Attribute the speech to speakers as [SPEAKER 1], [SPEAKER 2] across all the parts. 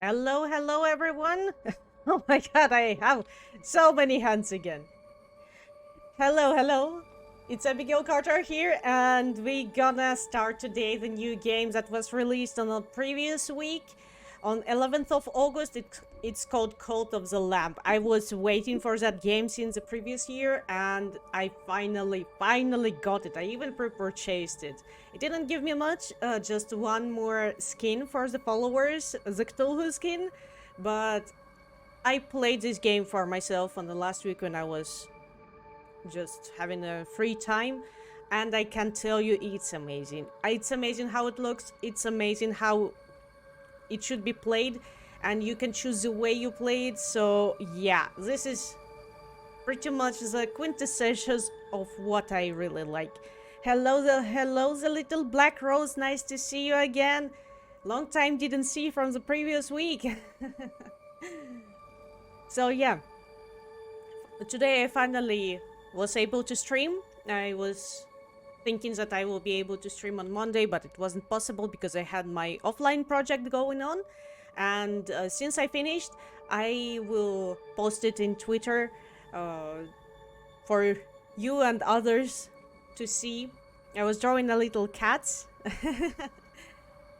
[SPEAKER 1] Hello, hello everyone! Oh my god, I have so many hands again. Hello, hello! It's Abigail Carter here, and we gonna start today the new game that was released on the previous week. On 11th of August, it's called Cult of the Lamb. I was waiting for that game since the previous year, and I finally got it. I even pre-purchased it. It didn't give me much, just one more skin for the followers, the Cthulhu skin, but I played this game for myself on the last week when I was just having a free time, and I can tell you it's amazing. It's amazing how it looks, it's amazing how it should be played, and you can choose the way you play it. So yeah, this is pretty much the quintessential of what I really like. Hello the little black rose, nice to see you again. Long time didn't see from the previous week. So yeah, today I finally was able to stream. I was thinking that I will be able to stream on Monday, but it wasn't possible because I had my offline project going on. And since I finished, I will post it in Twitter for you and others to see. I was drawing a little cat.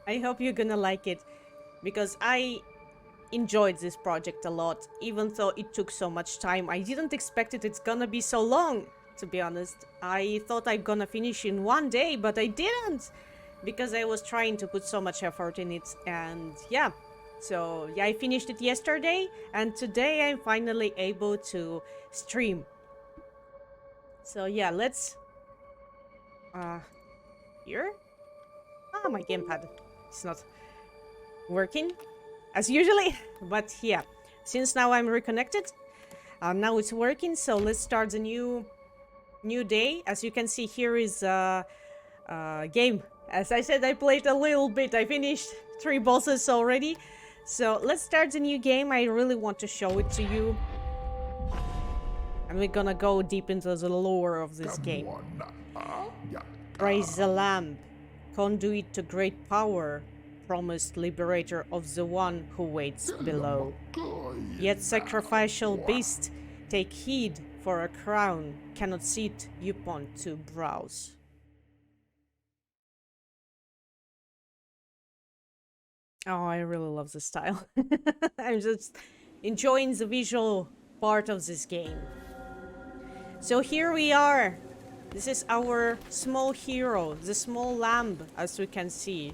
[SPEAKER 1] I hope you're gonna like it, because I enjoyed this project a lot, even though it took so much time. I didn't expect it's gonna be so long, to be honest. I thought I'm gonna finish in one day, but I didn't, because I was trying to put so much effort in it. And yeah, so yeah, I finished it yesterday, and today I'm finally able to stream. So yeah, let's here. Ah, my gamepad, it's not working as usually, but yeah, since now I'm reconnected, now it's working. So let's start the new day. As you can see, here is a game. As I said, I played a little bit. I finished 3 bosses already. So let's start the new game. I really want to show it to you, and we're gonna go deep into the lore of this game. Praise the Lamb, conduit to great power, promised liberator of the one who waits below. Yet sacrificial beast, take heed, for a crown cannot sit upon 2 brows. Oh, I really love this style. I'm just enjoying the visual part of this game. So here we are. This is our small hero, the small lamb, as we can see.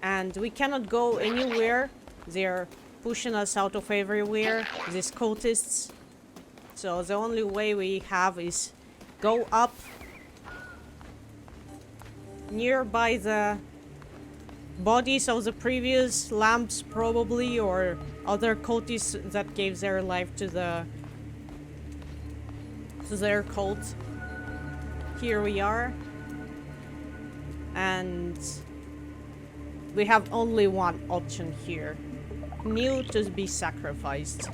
[SPEAKER 1] And we cannot go anywhere. They're pushing us out of everywhere, these cultists. So the only way we have is go up nearby the bodies of the previous lambs, probably, or other cultists that gave their life to their cult. Here we are, and we have only one option here. New to be sacrificed.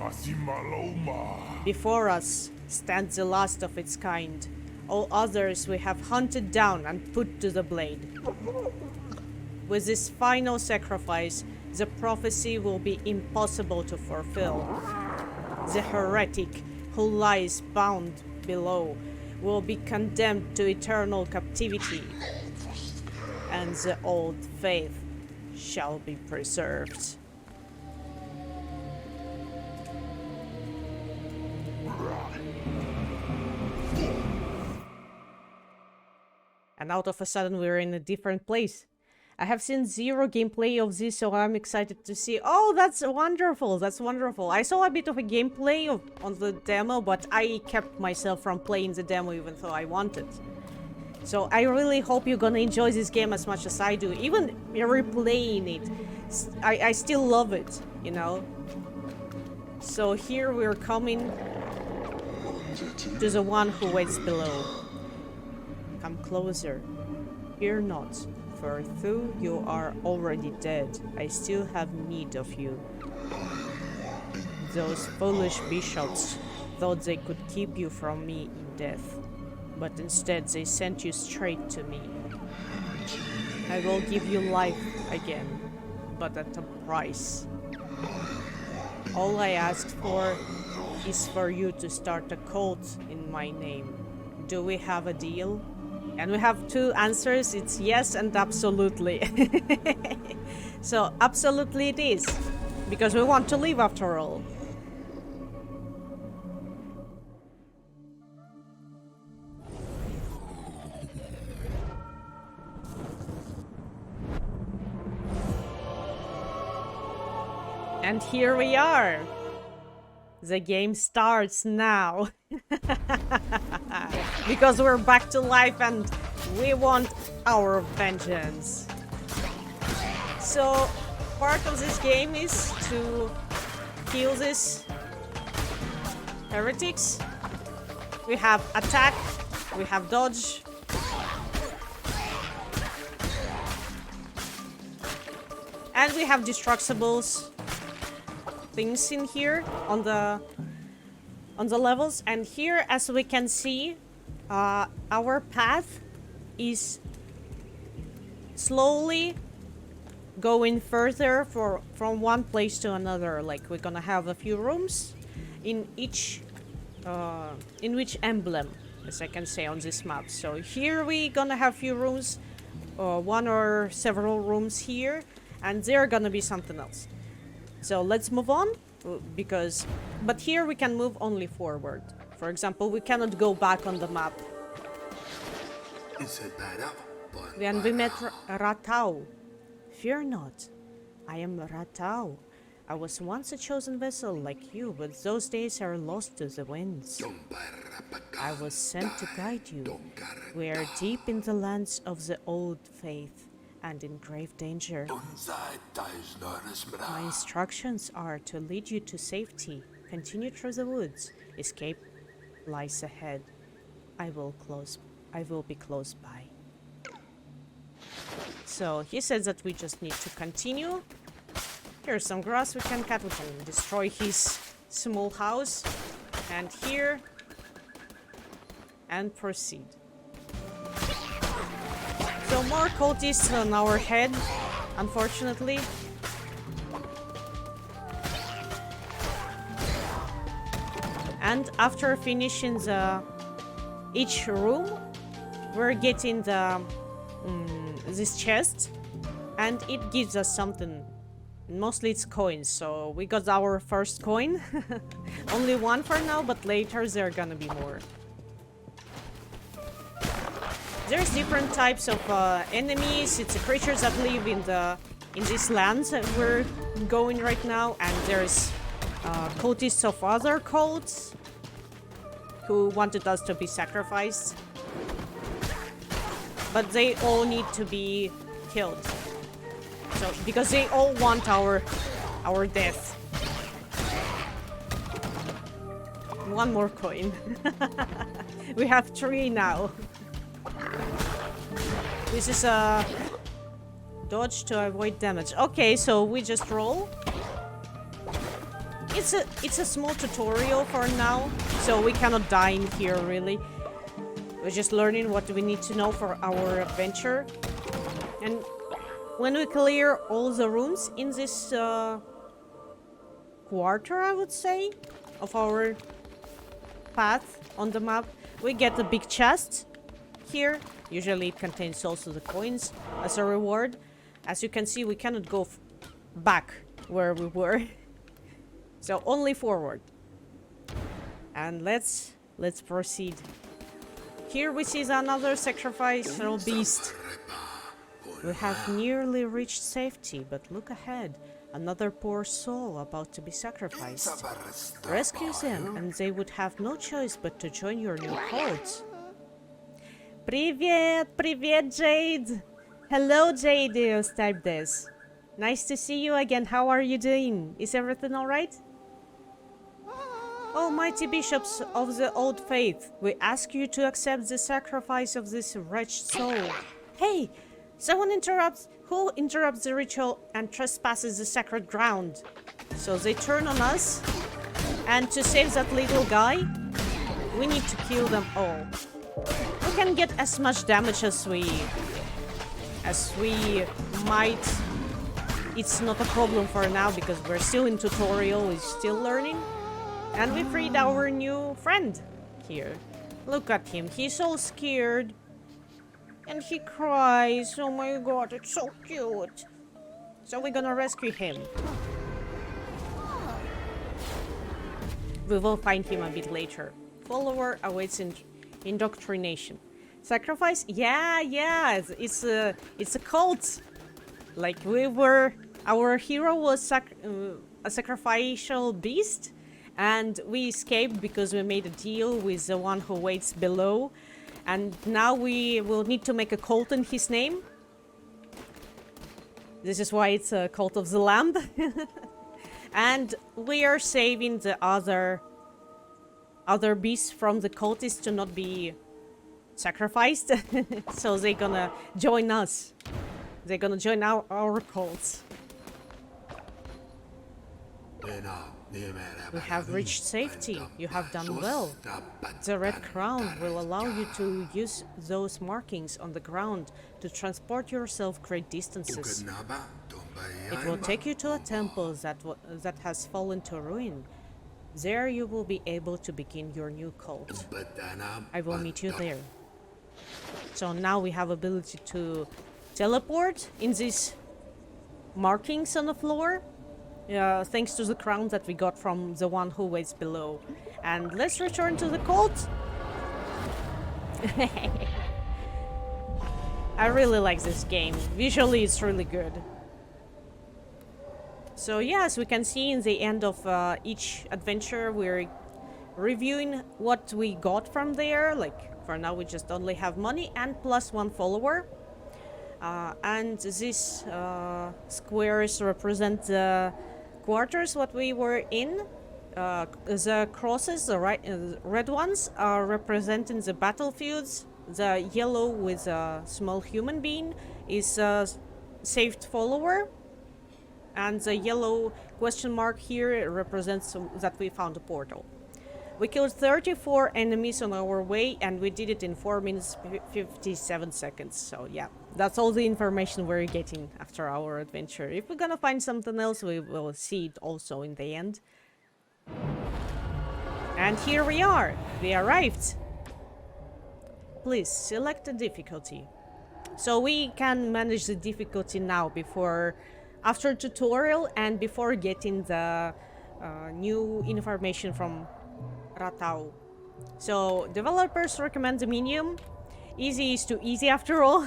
[SPEAKER 1] Before us stands the last of its kind. All others we have hunted down and put to the blade. With this final sacrifice, the prophecy will be impossible to fulfill. The heretic who lies bound below will be condemned to eternal captivity, and the old faith shall be preserved. And out of a sudden we're in a different place. I have seen 0 gameplay of this, so I'm excited to see. Oh, that's wonderful, that's wonderful. I saw a bit of a gameplay on the demo, but I kept myself from playing the demo even though I wanted. So I really hope you're gonna enjoy this game as much as I do. Even replaying it, I still love it, you know? So here we're coming to the one who waits below. Come closer, fear not. For though you are already dead, I still have need of you. Those foolish bishops thought they could keep you from me in death, but instead they sent you straight to me. I will give you life again, but at a price. All I asked for is for you to start a cult in my name. Do we have a deal? And we have two answers. It's yes and absolutely. So absolutely it is. Because we want to live after all. And here we are. The game starts now. Because we're back to life and we want our vengeance. So part of this game is to kill these heretics. We have attack, we have dodge. And we have destructibles things in here on the levels, and here, as we can see, our path is slowly going further from one place to another. Like, we're gonna have a few rooms in each emblem, as I can say, on this map. So here we're gonna have few rooms, one or several rooms here, and there gonna be something else. So let's move on, but here we can move only forward. For example, we cannot go back on the map. Then we met Ratau. Fear not, I am Ratau. I was once a chosen vessel like you, but those days are lost to the winds. I was sent to guide you. We are deep in the lands of the old faith and in grave danger. My instructions are to lead you to safety. Continue through the woods. Escape lies ahead. I will be close by. So he says that we just need to continue. Here's some grass we can cut. We can destroy his small house. And here. And proceed. So more cultists on our head, unfortunately. And after finishing each room, we're getting this chest, and it gives us something. Mostly it's coins, so we got our first coin. Only one for now, but later there are gonna be more. There's different types of enemies. It's creatures that live in these lands that we're going right now, and there's cultists of other cults who wanted us to be sacrificed, but they all need to be killed. So because they all want our death. One more coin. We have 3 now. This is a dodge to avoid damage. Okay, so we just roll. It's a small tutorial for now, so we cannot die in here really. We're just learning what we need to know for our adventure. And when we clear all the rooms in this quarter, I would say, of our path on the map, we get a big chest here. Usually it contains also the coins as a reward. As you can see, we cannot go back where we were. So only forward. And let's proceed. Here we see another sacrificial beast. We have nearly reached safety, but look ahead. Another poor soul about to be sacrificed. Rescue them, and they would have no choice but to join your new cult. Привет, Jade! Hello, Jade, you typed this. Nice to see you again. How are you doing? Is everything alright? Oh, mighty bishops of the old faith, we ask you to accept the sacrifice of this wretched soul. Hey! Someone who interrupts the ritual and trespasses the sacred ground. So they turn on us, and to save that little guy, we need to kill them all. We can get as much damage as we might it's not a problem for now because we're still in tutorial, we're still learning. And we freed our new friend here. Look at him, he's all scared. And he cries. Oh my god, it's so cute. So we're gonna rescue him. We will find him a bit later. Follower awaits indoctrination. Sacrifice? Yeah, it's a cult. Like our hero was a sacrificial beast, and we escaped because we made a deal with the one who waits below, and now we will need to make a cult in his name. This is why it's a cult of the lamb. And we are saving the other beasts from the cultists to not be sacrificed. So they're gonna join us. They're gonna join our cults. We have reached safety. You have done well. The red crown will allow you to use those markings on the ground to transport yourself great distances. It will take you to a temple that has fallen to ruin. There you will be able to begin your new cult. I will meet you there. So now we have ability to teleport in these markings on the floor. Thanks to the crown that we got from the one who waits below. And let's return to the cult. I really like this game. Visually it's really good. So yes, we can see in the end of each adventure we're reviewing what we got from there. Like for now we just only have money and plus 1 follower. And these squares represent the quarters what we were in. The crosses, the red ones, are representing the battlefields. The yellow with a small human being is a saved follower. And the yellow question mark here represents that we found a portal. We killed 34 enemies on our way, and we did it in 4 minutes 57 seconds. So yeah, that's all the information we're getting after our adventure. If we're gonna find something else, we will see it also in the end. And here we are. We arrived. Please select the difficulty. So we can manage the difficulty now after tutorial and before getting the new information from Ratau. So developers recommend the medium. Easy is too easy after all.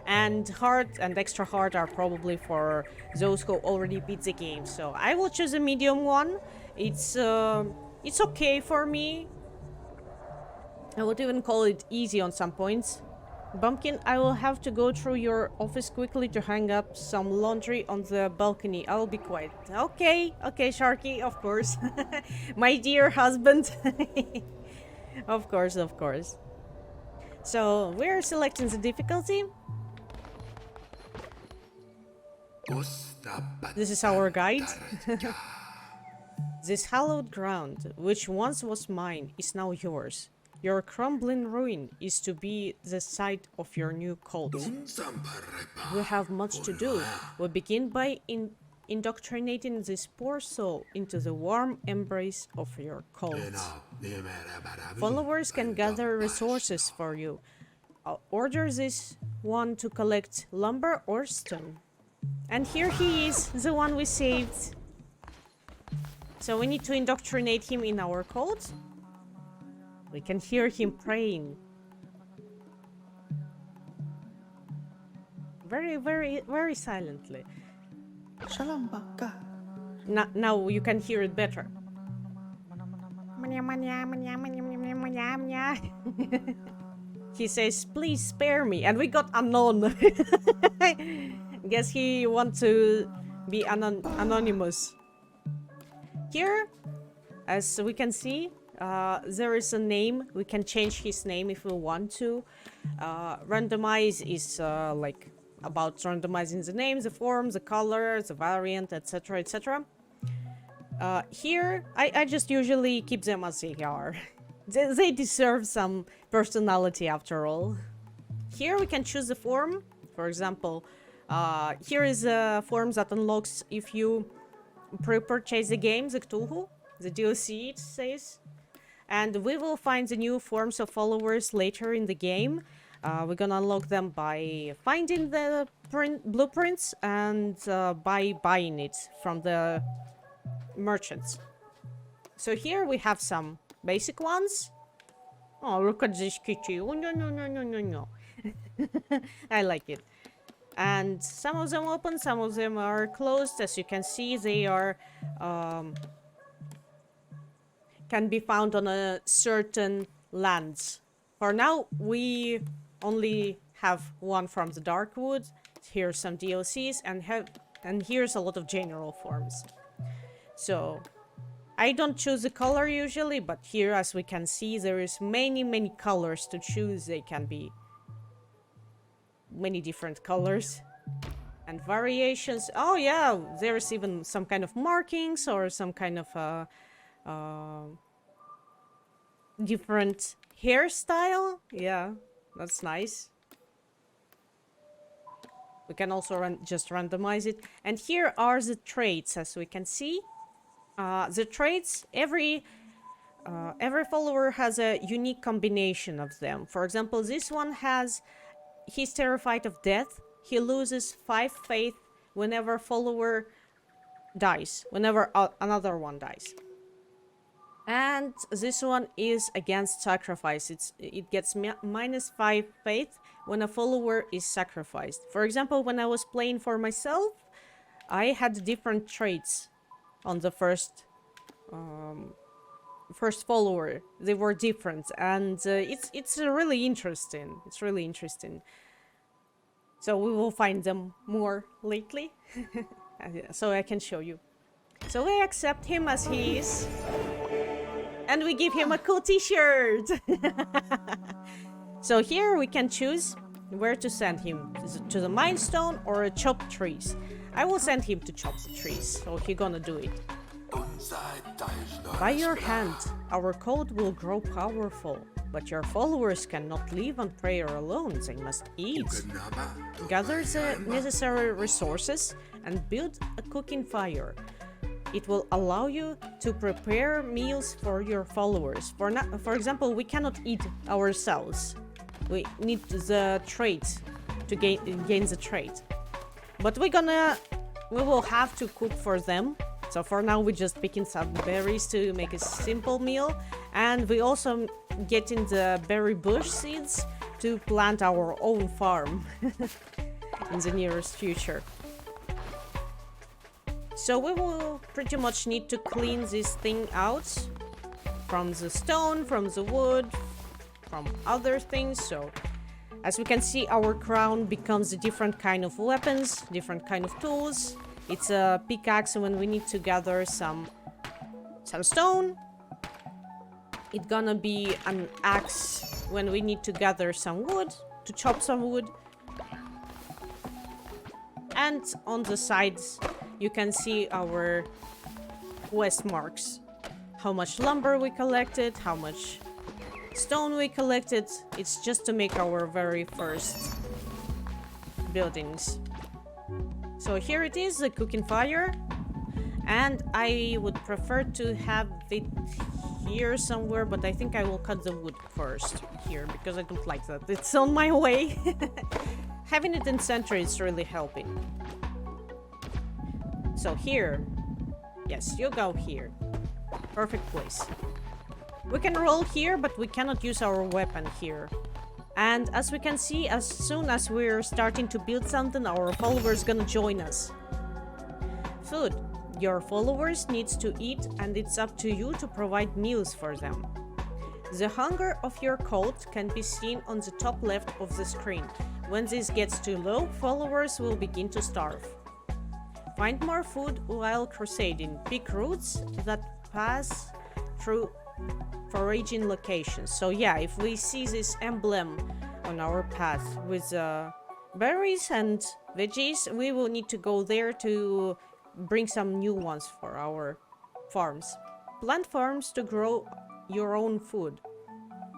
[SPEAKER 1] And hard and extra hard are probably for those who already beat the game. So I will choose a medium one. It's okay for me. I would even call it easy on some points. Bumpkin, I will have to go through your office quickly to hang up some laundry on the balcony. I'll be quiet. Okay, Sharky, of course. My dear husband. Of course. So, we're selecting the difficulty. This is our guide. This hallowed ground, which once was mine, is now yours. Your crumbling ruin is to be the site of your new cult. We have much to do. We begin by indoctrinating this poor soul into the warm embrace of your cult. Followers can gather resources for you. Order this one to collect lumber or stone. And here he is, the one we saved. So we need to indoctrinate him in our cult. We can hear him praying. Very silently. Now you can hear it better. He says, please spare me. And we got unknown. Guess he wants to be anonymous. Here, as we can see, there is a name. We can change his name if we want to. Randomize is like about randomizing the name, the form, the color, the variant, etc, etc. Here, I just usually keep them as they are. They deserve some personality after all. Here we can choose the form. For example, Here is a form that unlocks if you pre-purchase the game, the Cthulhu, the DLC it says. And we will find the new forms of followers later in the game. We're gonna unlock them by finding the blueprints and by buying it from the merchants. So here we have some basic ones. Oh, look at this kitty. Oh, no, no, no, no, no, no. I like it. And some of them open, some of them are closed. As you can see, they are can be found on a certain lands. For now, we only have one from the Darkwood. Here's some DLCs, and here's a lot of general forms. So I don't choose a color usually, but here, as we can see, there is many colors to choose. They can be many different colors and variations. Oh yeah, there's even some kind of markings or some kind of different hairstyle. Yeah, that's nice. We can also just randomize it. And here are the traits, as we can see. The traits, every follower has a unique combination of them. For example, this one has, he's terrified of death. He loses 5 faith whenever a follower dies, whenever another one dies. And this one is against sacrifice. It gets -5 faith when a follower is sacrificed. For example, when I was playing for myself, I had different traits on the first follower. They were different, and it's really interesting. It's really interesting. So we will find them more lately, so I can show you. So we accept him as he is, and we give him a cool T-shirt. So here we can choose where to send him, to the Mindstone or chop trees. I will send him to chop the trees, so he's gonna do it. By your hand, our code will grow powerful, but your followers cannot live on prayer alone. They must eat. Gather the necessary resources and build a cooking fire. It will allow you to prepare meals for your followers. For example, we cannot eat ourselves. We need the trait to gain the trait. But we will have to cook for them. So for now, we're just picking some berries to make a simple meal. And we also getting the berry bush seeds to plant our own farm in the nearest future. So we will pretty much need to clean this thing out from the stone, from the wood, from other things. So as we can see, our crown becomes a different kind of weapons, different kind of tools. It's a pickaxe when we need to gather some stone. It's gonna be an axe when we need to gather some wood, to chop some wood. And on the sides, you can see our quest marks. How much lumber we collected, how much stone we collected. It's just to make our very first buildings. So here it is, the cooking fire. And I would prefer to have it here somewhere, but I think I will cut the wood first here, because I don't like that. It's on my way. Having it in center is really helping. So here. Yes, you go here. Perfect place. We can roll here, but we cannot use our weapon here. And as we can see, as soon as we're starting to build something, our followers gonna join us. Food. Your followers needs to eat, and it's up to you to provide meals for them. The hunger of your cult can be seen on the top left of the screen. When this gets too low, followers will begin to starve. Find more food while crusading. Pick routes that pass through foraging locations. So yeah, if we see this emblem on our path with berries and veggies, we will need to go there to bring some new ones for our farms. Plant farms to grow your own food.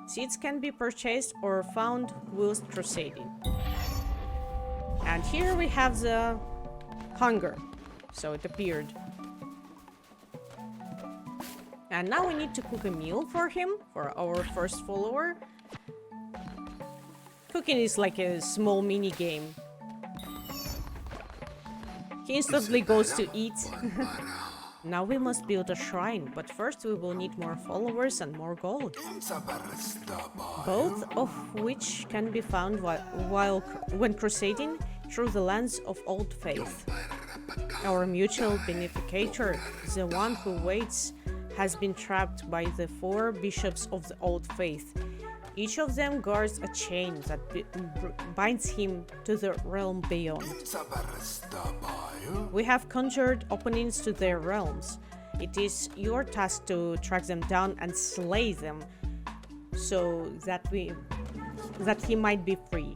[SPEAKER 1] Seeds can be purchased or found whilst crusading. And here we have the hunger. So it appeared. And now we need to cook a meal for him, for our first follower. Cooking is like a small mini game. He instantly goes to eat. Now we must build a shrine, but first we will need more followers and more gold. Both of which can be found when crusading through the lands of Old Faith. Our mutual beneficator, the one who waits, has been trapped by the 4 bishops of the Old Faith. Each of them guards a chain that binds him to the realm beyond. We have conjured openings to their realms. It is your task to track them down and slay them, so that he might be free.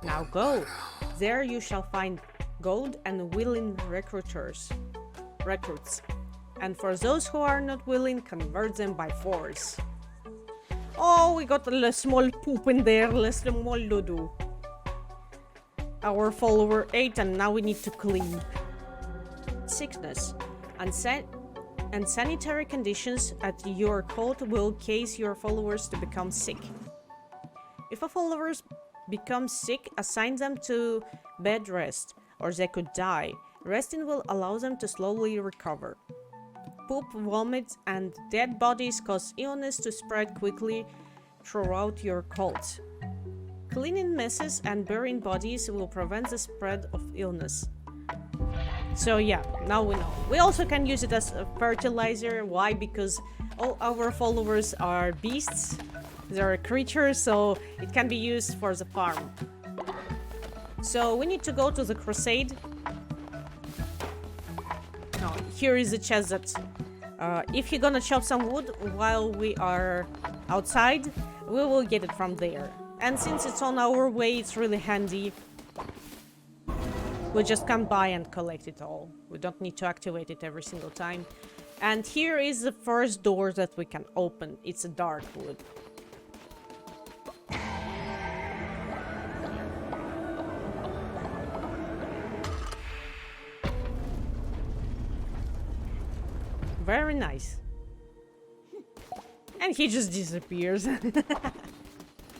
[SPEAKER 1] Now go. There you shall find gold and willing recruits. And for those who are not willing, convert them by force. Oh, we got a small poop in there, a small dodo. Our follower ate and now we need to clean. Sickness. Unsanitary conditions at your cult will cause your followers to become sick. If a follower becomes sick, assign them to bed rest, or they could die. Resting will allow them to slowly recover. Poop, vomit, and dead bodies cause illness to spread quickly throughout your cult. Cleaning messes and burying bodies will prevent the spread of illness. So yeah, now we know. We also can use it as a fertilizer. Why? Because all our followers are beasts. They're creatures, so it can be used for the farm. So we need to go to the crusade. No, here is a chest that if you're gonna chop some wood while we are outside, we will get it from there. And since it's on our way, it's really handy. We just come by and collect it all. We don't need to activate it every single time. And here is the first door that we can open. It's a dark wood. Very nice. And he just disappears.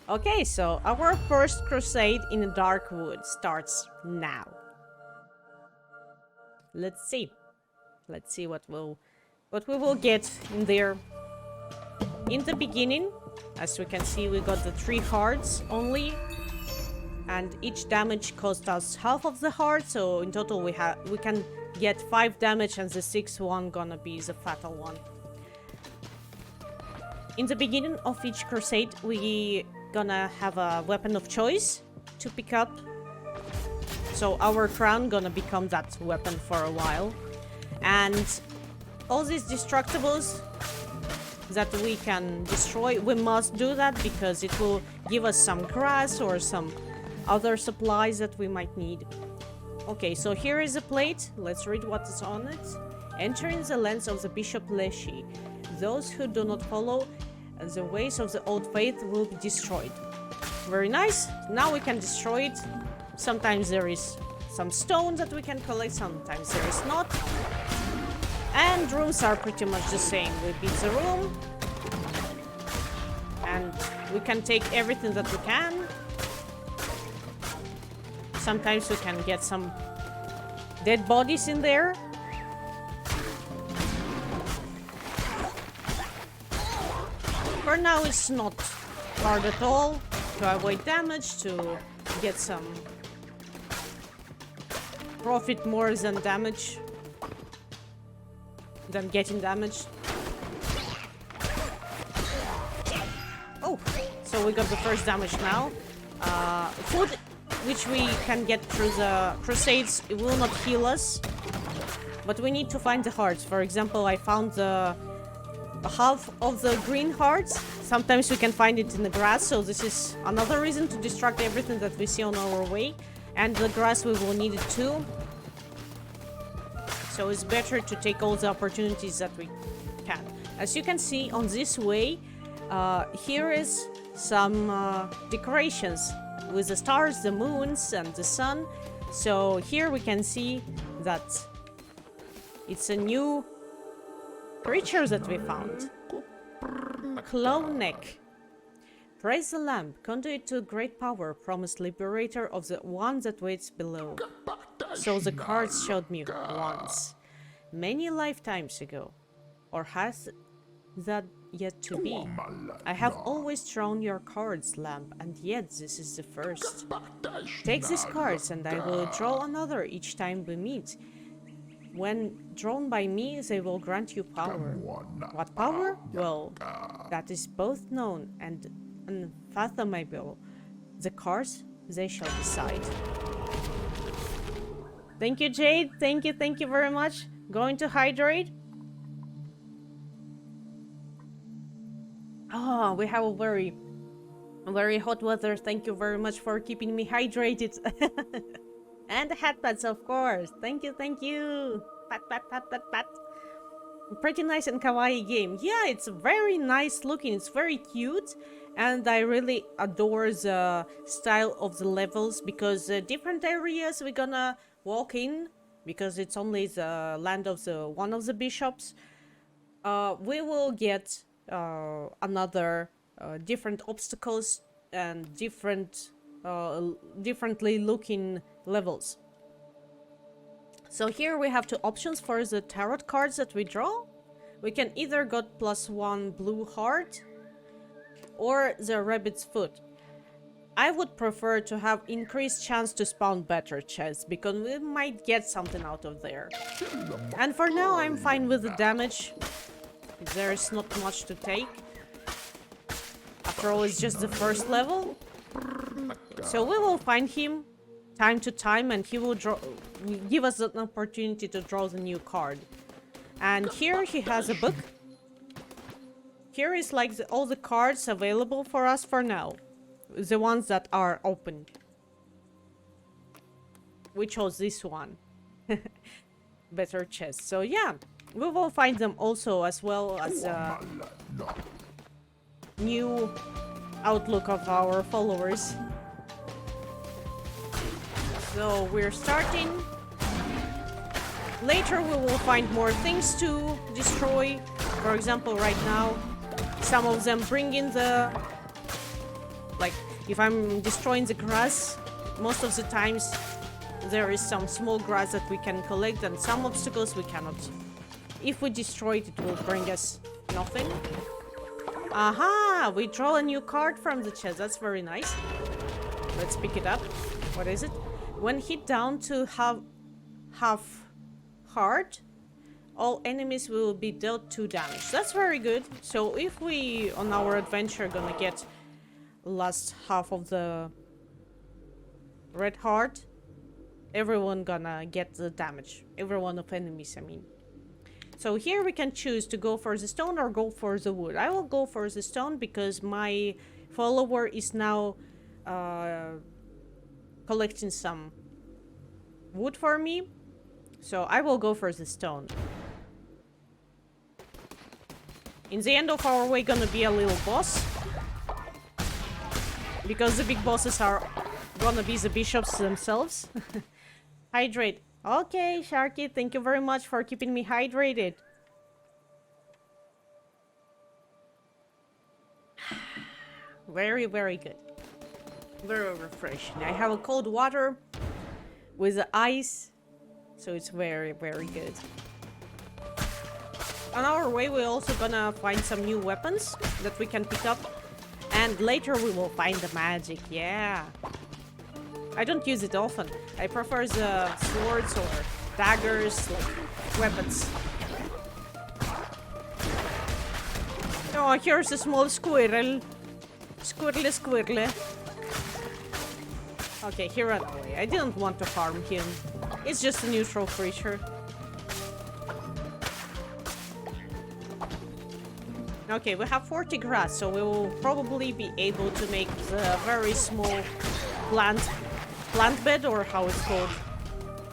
[SPEAKER 1] Okay, so our first crusade in the dark wood starts now. Let's see. Let's see what we will get in there. In the beginning, as we can see, we got the 3 hearts only. And each damage cost us half of the heart, so in total we can get 5 damage, and the 6th one gonna be the fatal one. In the beginning of each crusade, we gonna have a weapon of choice to pick up. So our crown gonna become that weapon for a while. And all these destructibles that we can destroy, we must do that because it will give us some grass or some other supplies that we might need. Okay, so here is a plate. Let's read what is on it. Entering the lands of the Bishop Leshy, those who do not follow the ways of the Old Faith will be destroyed. Very nice. Now we can destroy it. Sometimes there is some stone that we can collect, sometimes there is not. And rooms are pretty much the same. We beat the room. And we can take everything that we can. Sometimes we can get some dead bodies in there. For now, it's not hard at all to avoid damage, to get some profit more than damage, than getting damaged. Oh, so we got the first damage now. Food, which we can get through the crusades, it will not heal us, but we need to find the hearts. For example, I found the half of the green hearts. Sometimes we can find it in the grass, so this is another reason to distract everything that we see on our way. And the grass, we will need it too. So it's better to take all the opportunities that we can. As you can see on this way, here is some decorations. with the stars, the moons, and the sun. So here we can see that it's a new creature that we found. Claw neck. Praise the lamp, conduit to great power, promised liberator of the one that waits below. So the cards showed me once, many lifetimes ago. Or has that yet to be? I have always drawn your cards, lamp, and yet this is the first. Take these cards and I will draw another each time we meet. When drawn by me, they will grant you power. What power? Well, that is both known and unfathomable. The cards, they shall decide. Thank you, Jade. Thank you very much. Going to hydrate? Oh, we have a very hot weather. Thank you very much for keeping me hydrated. And the hat pads, of course. Thank you. Pat. Pretty nice and kawaii game. Yeah, it's very nice looking. It's very cute. And I really adore the style of the levels, because different areas we're gonna walk in, because it's only the land of the one of the bishops. We will get another different obstacles and differently looking levels. So here we have two options for the tarot cards that we draw. We can either get +1 blue heart or the rabbit's foot. I would prefer to have increased chance to spawn better chests, because we might get something out of there. And for now I'm fine with the damage. There's not much to take. After all, it's just the first level. So we will find him time to time, and he will give us an opportunity to draw the new card. And here he has a book. Here is like all the cards available for us for now. The ones that are open. We chose this one. Better chest. So yeah, we will find them also, as well as new outlook of our followers. So we're starting. Later we will find more things to destroy. For example, right now, some of them bring in the... Like, if I'm destroying the grass, most of the times there is some small grass that we can collect, and some obstacles we cannot. If we destroy it, it will bring us nothing. Aha! We draw a new card from the chest. That's very nice. Let's pick it up. What is it? When hit down to half heart, all enemies will be dealt 2 damage. That's very good. So if we, on our adventure, gonna get last half of the red heart, everyone gonna get the damage. Every one of enemies, I mean. So here we can choose to go for the stone or go for the wood. I will go for the stone because my follower is now collecting some wood for me. So I will go for the stone. In the end of our way gonna be a little boss, because the big bosses are gonna be the bishops themselves. Hydrate. Okay, Sharky, thank you very much for keeping me hydrated. Very, very good. Very refreshing. I have a cold water with the ice, so it's very, very good. On our way, we're also gonna find some new weapons that we can pick up, and later we will find the magic. Yeah. I don't use it often. I prefer the swords or daggers, like weapons. Oh, here's a small squirrel. Squirrely. Okay, he ran away. I didn't want to harm him. It's just a neutral creature. Okay, we have 40 grass, so we will probably be able to make the very small plant bed, or how it's called,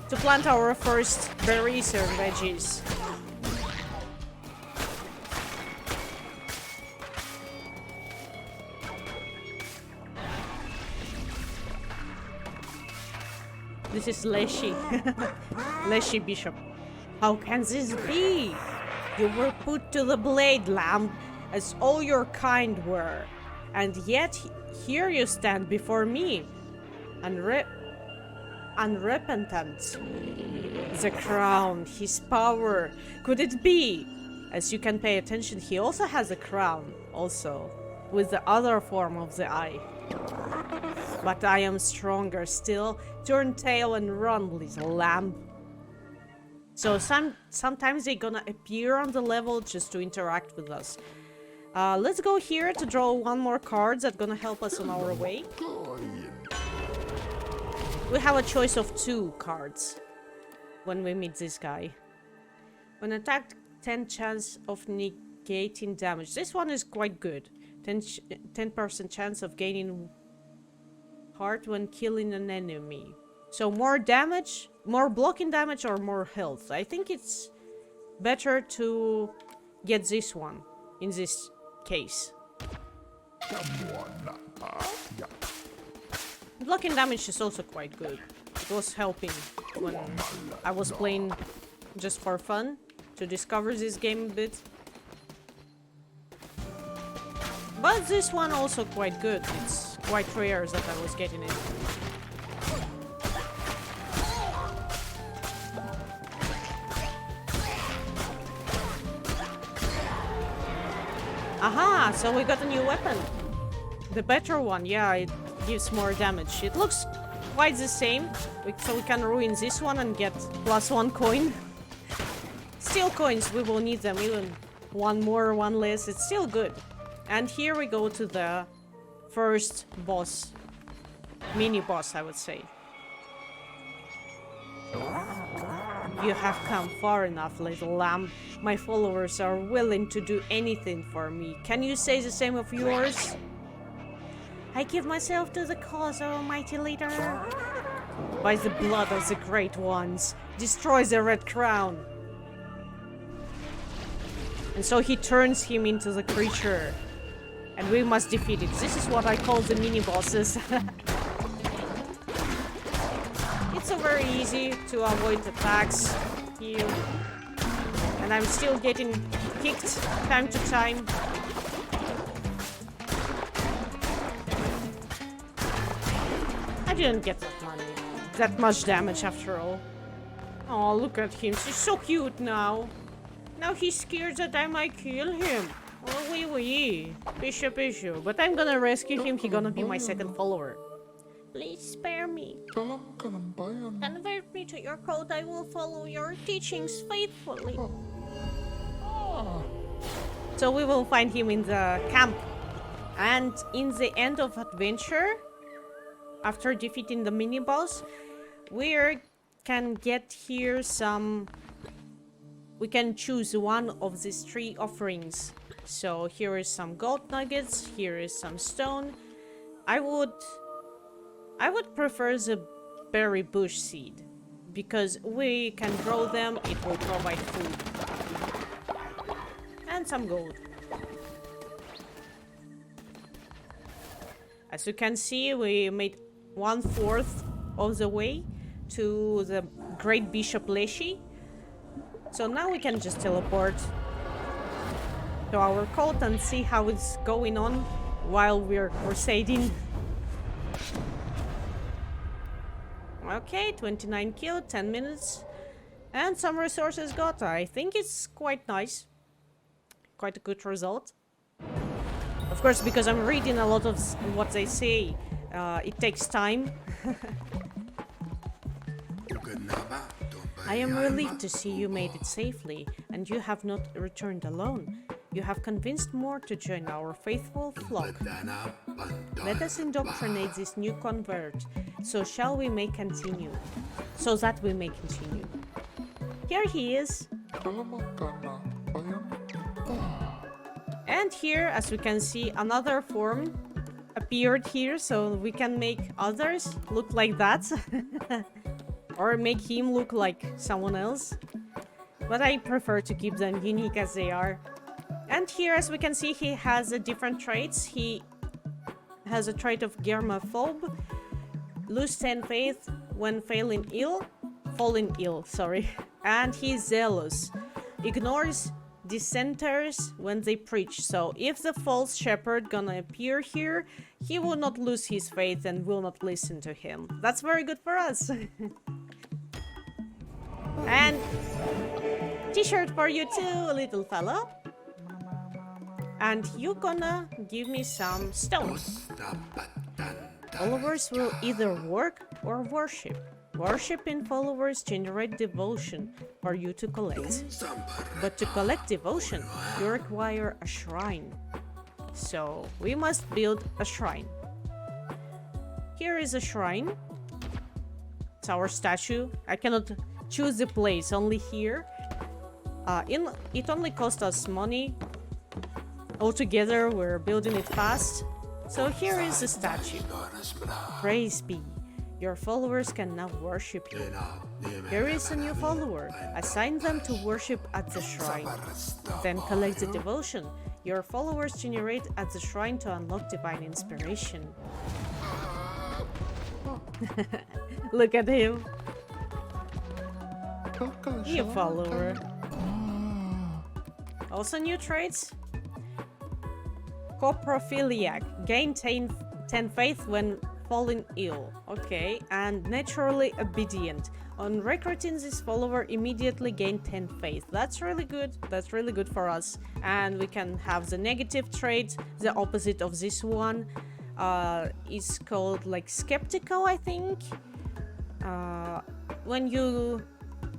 [SPEAKER 1] to plant our first berries or veggies. This is Leshy. Leshy Bishop. How can this be? You were put to the blade, lamb, as all your kind were. And yet, here you stand before me, unrepentant. The crown, his power, could it be? As you can pay attention, he also has a crown, also, with the other form of the eye. But I am stronger still. Turn tail and run, little lamb. So sometimes they're gonna appear on the level just to interact with us. Let's go here to draw one more card that's gonna help us on our way. We have a choice of 2 cards when we meet this guy. When attacked, 10 chance of negating damage. This one is quite good. 10% chance of gaining heart when killing an enemy. So more damage, more blocking damage or more health. I think it's better to get this one in this case. Blocking damage is also quite good. It was helping when I was playing just for fun to discover this game a bit. But this one also quite good. It's quite rare that I was getting it. Aha! So we got a new weapon. The better one, yeah, it gives more damage. It looks quite the same. So we can ruin this one and get +1 coin. Still coins, we will need them. Even one more, one less, it's still good. And here we go to the first boss. Mini boss, I would say. You have come far enough, little lamb. My followers are willing to do anything for me. Can you say the same of yours? I give myself to the cause, O mighty leader. By the blood of the great ones, destroy the red crown. And so he turns him into the creature. And we must defeat it. This is what I call the mini-bosses. It's so very easy to avoid attacks here. And I'm still getting kicked time to time. I didn't get that much damage after all. Oh, look at him. He's so cute now. Now he's scared that I might kill him. Oh, wee. Bishop. But I'm gonna rescue him. He's gonna be my second follower. Please spare me. Convert me to your code. I will follow your teachings faithfully. So we will find him in the camp. And in the end of adventure, after defeating the mini-boss, we can get here some... We can choose one of these 3 offerings. So here is some gold nuggets, here is some stone. I would prefer the berry bush seed, because we can grow them, it will provide food. And some gold. As you can see, we made 1/4 of the way to the Great Bishop Leshy. So now we can just teleport to our cult and see how it's going on while we're crusading. Okay, 29 killed, 10 minutes. And some resources got. I think it's quite nice. Quite a good result. Of course, because I'm reading a lot of what they say, it takes time. I am relieved to see you made it safely, and you have not returned alone. You have convinced more to join our faithful flock. Let us indoctrinate this new convert, so that we may continue. Here he is. And here, as we can see, another form appeared here, so we can make others look like that. Or make him look like someone else. But I prefer to keep them unique as they are. And here, as we can see, he has different traits. He has a trait of germaphobe, lose 10 faith, when falling ill, sorry, and he's zealous. Ignores dissenters when they preach. So if the false shepherd gonna appear here, he will not lose his faith and will not listen to him. That's very good for us. And t-shirt for you too, little fella. And you gonna give me some stones. Followers will either work or worship. Worshipping followers generate devotion for you to collect. But to collect devotion, you require a shrine. So we must build a shrine. Here is a shrine. It's our statue. I cannot choose the place, only here. It only cost us money. Altogether, we're building it fast. So here is the statue. Praise be. Your followers can now worship you. Here is a new follower. Assign them to worship at the shrine. Then collect the devotion your followers generate at the shrine to unlock divine inspiration. Look at him. New follower. Also new traits. Coprophiliac. Gain 10 faith when falling ill. Okay. And naturally obedient. On recruiting this follower, immediately gain 10 faith. That's really good. That's really good for us. And we can have the negative trait, the opposite of this one. Is called like skeptical, I think. When you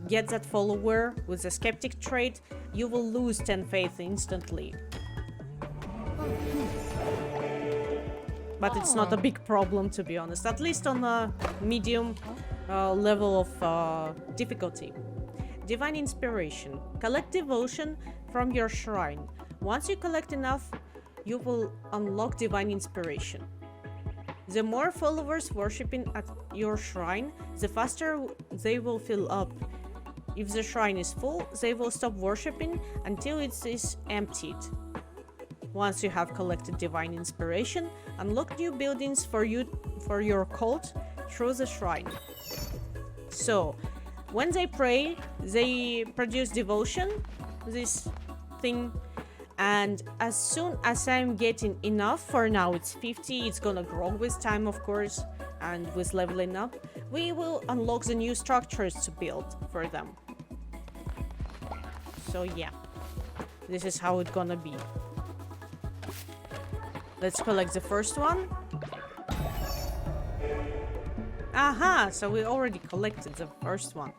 [SPEAKER 1] get that follower with a skeptic trait, you will lose 10 faith instantly. But it's not a big problem, to be honest, at least on a medium level of difficulty. Divine inspiration. Collect devotion from your shrine. Once you collect enough, you will unlock divine inspiration. The more followers worshipping at your shrine, the faster they will fill up. If the shrine is full, they will stop worshipping until it is emptied. Once you have collected divine inspiration, unlock new buildings for your cult through the shrine. So, when they pray, they produce devotion, this thing, and as soon as I'm getting enough, for now it's 50, it's gonna grow with time, of course, and with leveling up, we will unlock the new structures to build for them. So yeah, this is how it's gonna be. Let's collect the first one. Aha, so we already collected the first one.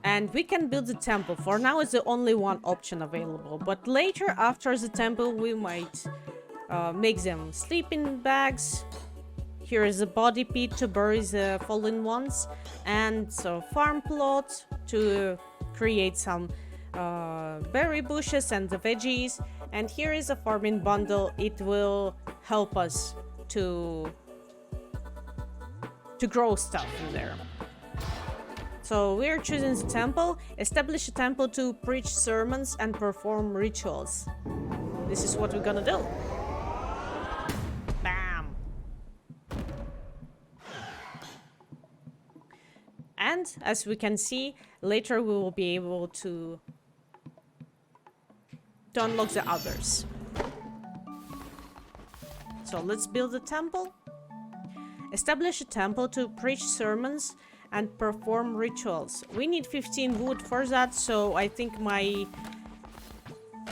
[SPEAKER 1] And we can build the temple. For now, it's the only one option available. But later, after the temple, we might make them sleeping bags. Here is a body pit to bury the fallen ones. And so farm plot to create some berry bushes and the veggies. And here is a farming bundle. It will help us to grow stuff in there. So we're choosing the temple. Establish a temple to preach sermons and perform rituals. This is what we're gonna do. Bam! And as we can see, later we will be able to unlock the others. So let's build a temple. Establish a temple to preach sermons and perform rituals. We need 15 wood for that, so I think my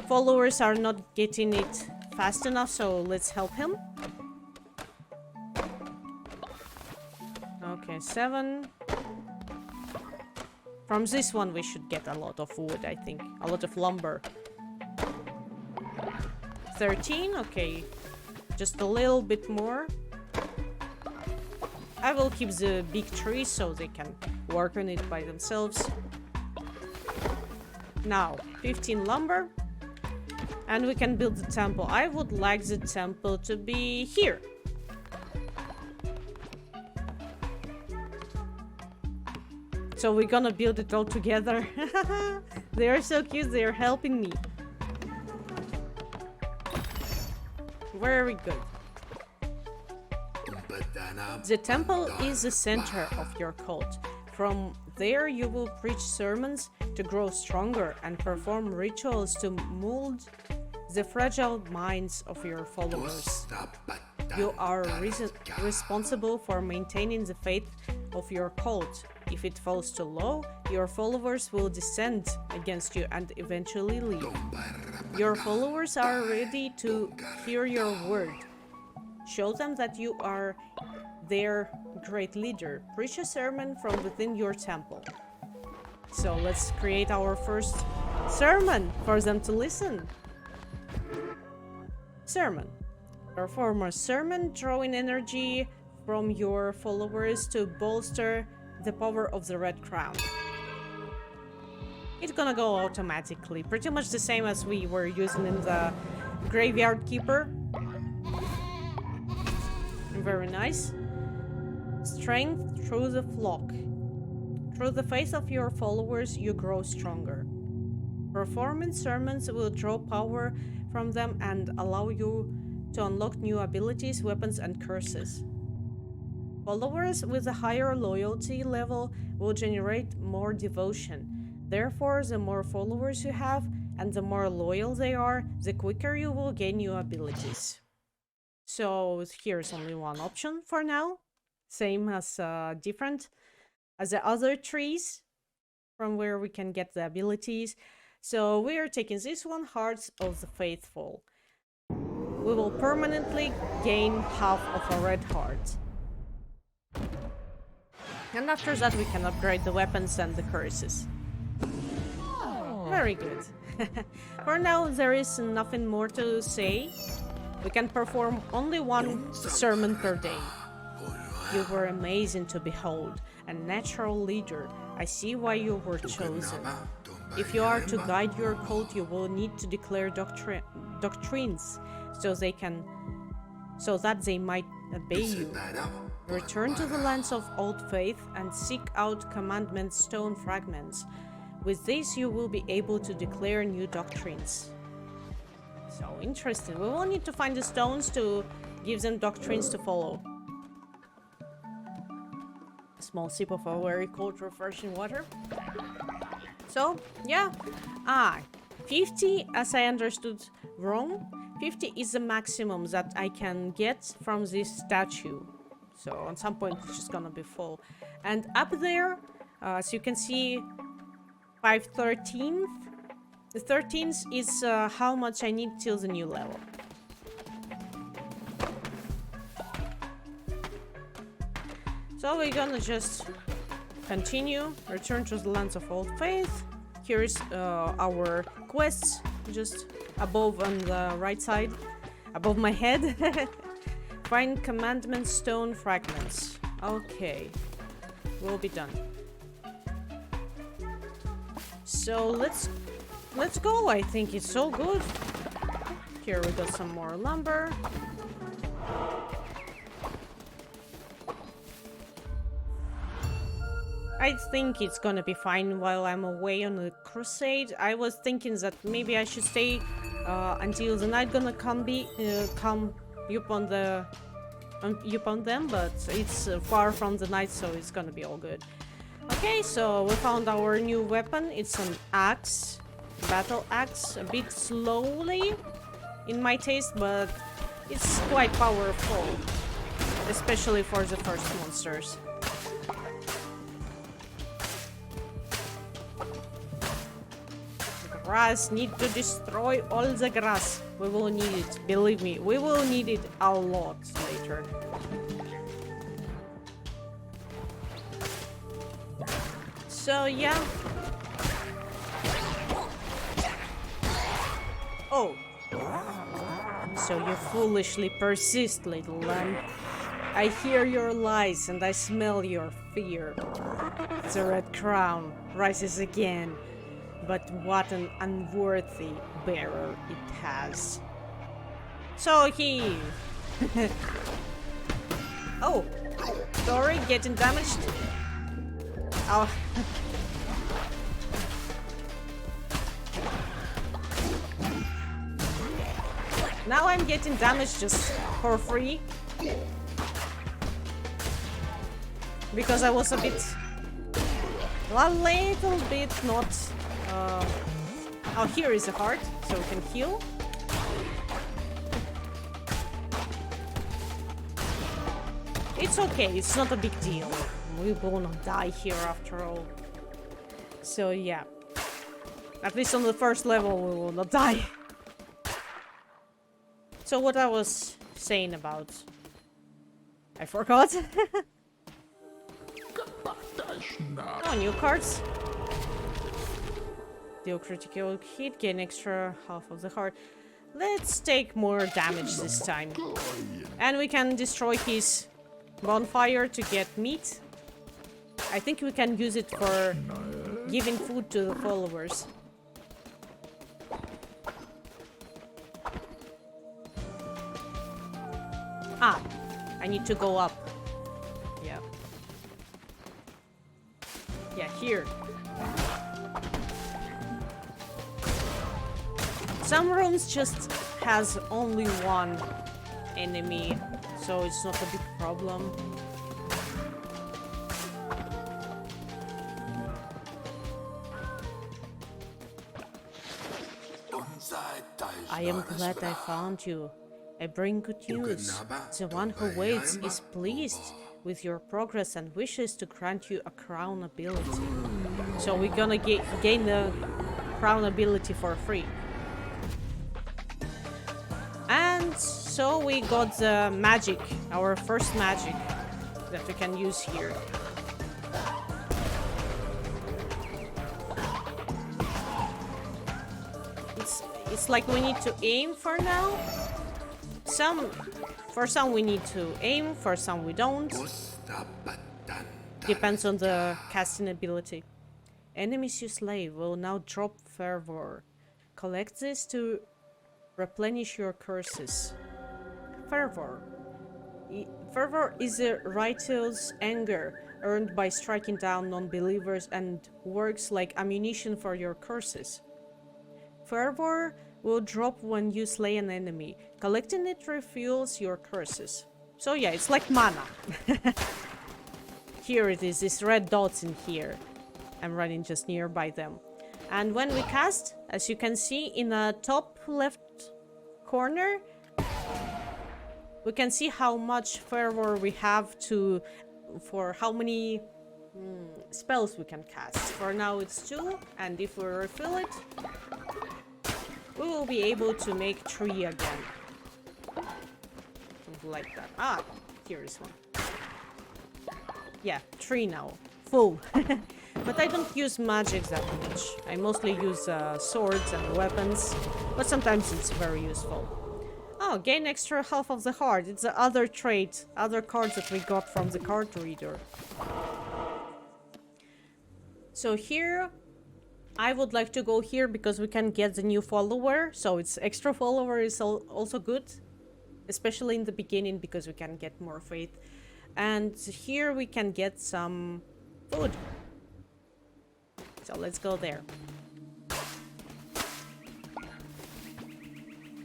[SPEAKER 1] followers are not getting it fast enough, so let's help him. Okay, 7. From this one we should get a lot of wood, I think. A lot of lumber. 13, okay. Just a little bit more. I will keep the big trees so they can work on it by themselves. Now, 15 lumber. And we can build the temple. I would like the temple to be here. So we're gonna build it all together. They are so cute, they are helping me. Very good. The temple is the center of your cult. From there you will preach sermons to grow stronger and perform rituals to mold the fragile minds of your followers. You are responsible for maintaining the faith of your cult. If it falls too low, your followers will descend against you and eventually leave. Your followers are ready to hear your word. Show them that you are their great leader. Preach a sermon from within your temple. So let's create our first sermon for them to listen. Sermon. Perform a sermon, drawing energy from your followers to bolster the power of the Red Crown. It's gonna go automatically, pretty much the same as we were using in the Graveyard Keeper. Very nice. Strength through the flock. Through the faith of your followers, you grow stronger. Performing sermons will draw power from them and allow you to unlock new abilities, weapons, and curses. Followers with a higher loyalty level will generate more devotion. Therefore, the more followers you have and the more loyal they are, the quicker you will gain new abilities. So here's only one option for now. Same as different as the other trees from where we can get the abilities. So we are taking this one, Hearts of the Faithful. We will permanently gain half of a red heart. And after that we can upgrade the weapons and the curses. Very good. For now there is nothing more to say. We can perform only one sermon per day. You were amazing to behold, a natural leader. I see why you were chosen. If you are to guide your cult, you will need to declare doctrines so that they might obey you. Return to the lands of old faith and seek out commandment stone fragments. With this, you will be able to declare new doctrines. So interesting. We will need to find the stones to give them doctrines to follow. A small sip of a very cold, refreshing water. So, yeah. 50, as I understood wrong, 50 is the maximum that I can get from this statue. So, at some point, it's just gonna be full. And up there, as you can see, 5/13. The 13th is how much I need till the new level. So we're gonna just continue, return to the lands of old faith. Here's our quests, just above on the right side, above my head. Find commandment stone fragments. Okay, we'll be done. So let's go. I think it's so good. Here we got some more lumber. I think it's gonna be fine while I'm away on the crusade. I was thinking that maybe I should stay until the night gonna come upon them, but it's far from the night, so it's gonna be all good. Okay, so we found our new weapon. It's an axe, battle axe, a bit slowly in my taste, but it's quite powerful, especially for the first monsters. Grass, need to destroy all the grass. We will need it, believe me, we will need it a lot later. So yeah. Oh. So you foolishly persist, little lamb. I hear your lies and I smell your fear. The Red Crown rises again. But what an unworthy bearer it has. So he... Oh, sorry, getting damaged. Oh. Now I'm getting damaged just for free. because I was a little bit not... Oh, here is a heart, so we can heal. It's okay, it's not a big deal. We will not die here after all. So yeah. At least on the first level we will not die. So what I was saying about... I forgot. Oh, new cards. Deal critical hit, gain extra half of the heart. Let's take more damage this time. And we can destroy his bonfire to get meat. I think we can use it for giving food to the followers. Ah, I need to go up. Yeah. Yeah, here. Some rooms just has only one enemy, so it's not a big problem. I am glad I found you. I bring good news. The one who waits is pleased with your progress and wishes to grant you a crown ability. So we're gonna gain the crown ability for free. And so we got the magic, our first magic that we can use here. It's like we need to aim for now. For some we need to aim, for some we don't. Depends on the casting ability. Enemies you slay will now drop fervor. Collect this to replenish your curses. Fervor. Fervor is a righteous anger earned by striking down non-believers and works like ammunition for your curses. Fervor will drop when you slay an enemy. Collecting it refuels your curses. So yeah, it's like mana. Here it is, these red dots in here. I'm running just nearby them. And when we cast, as you can see in the top left corner, we can see how much fervor we have for how many spells we can cast. For now it's 2, and if we refill it, we will be able to make 3 again. Something like that. Ah, here is one. Yeah, 3 now. Full. But I don't use magic that much. I mostly use swords and weapons, but sometimes it's very useful. Oh, gain extra half of the heart. It's the other trait, other cards that we got from the card reader. So here, I would like to go here because we can get the new follower. So it's extra follower is also good, especially in the beginning because we can get more faith. And here we can get some food. So let's go there.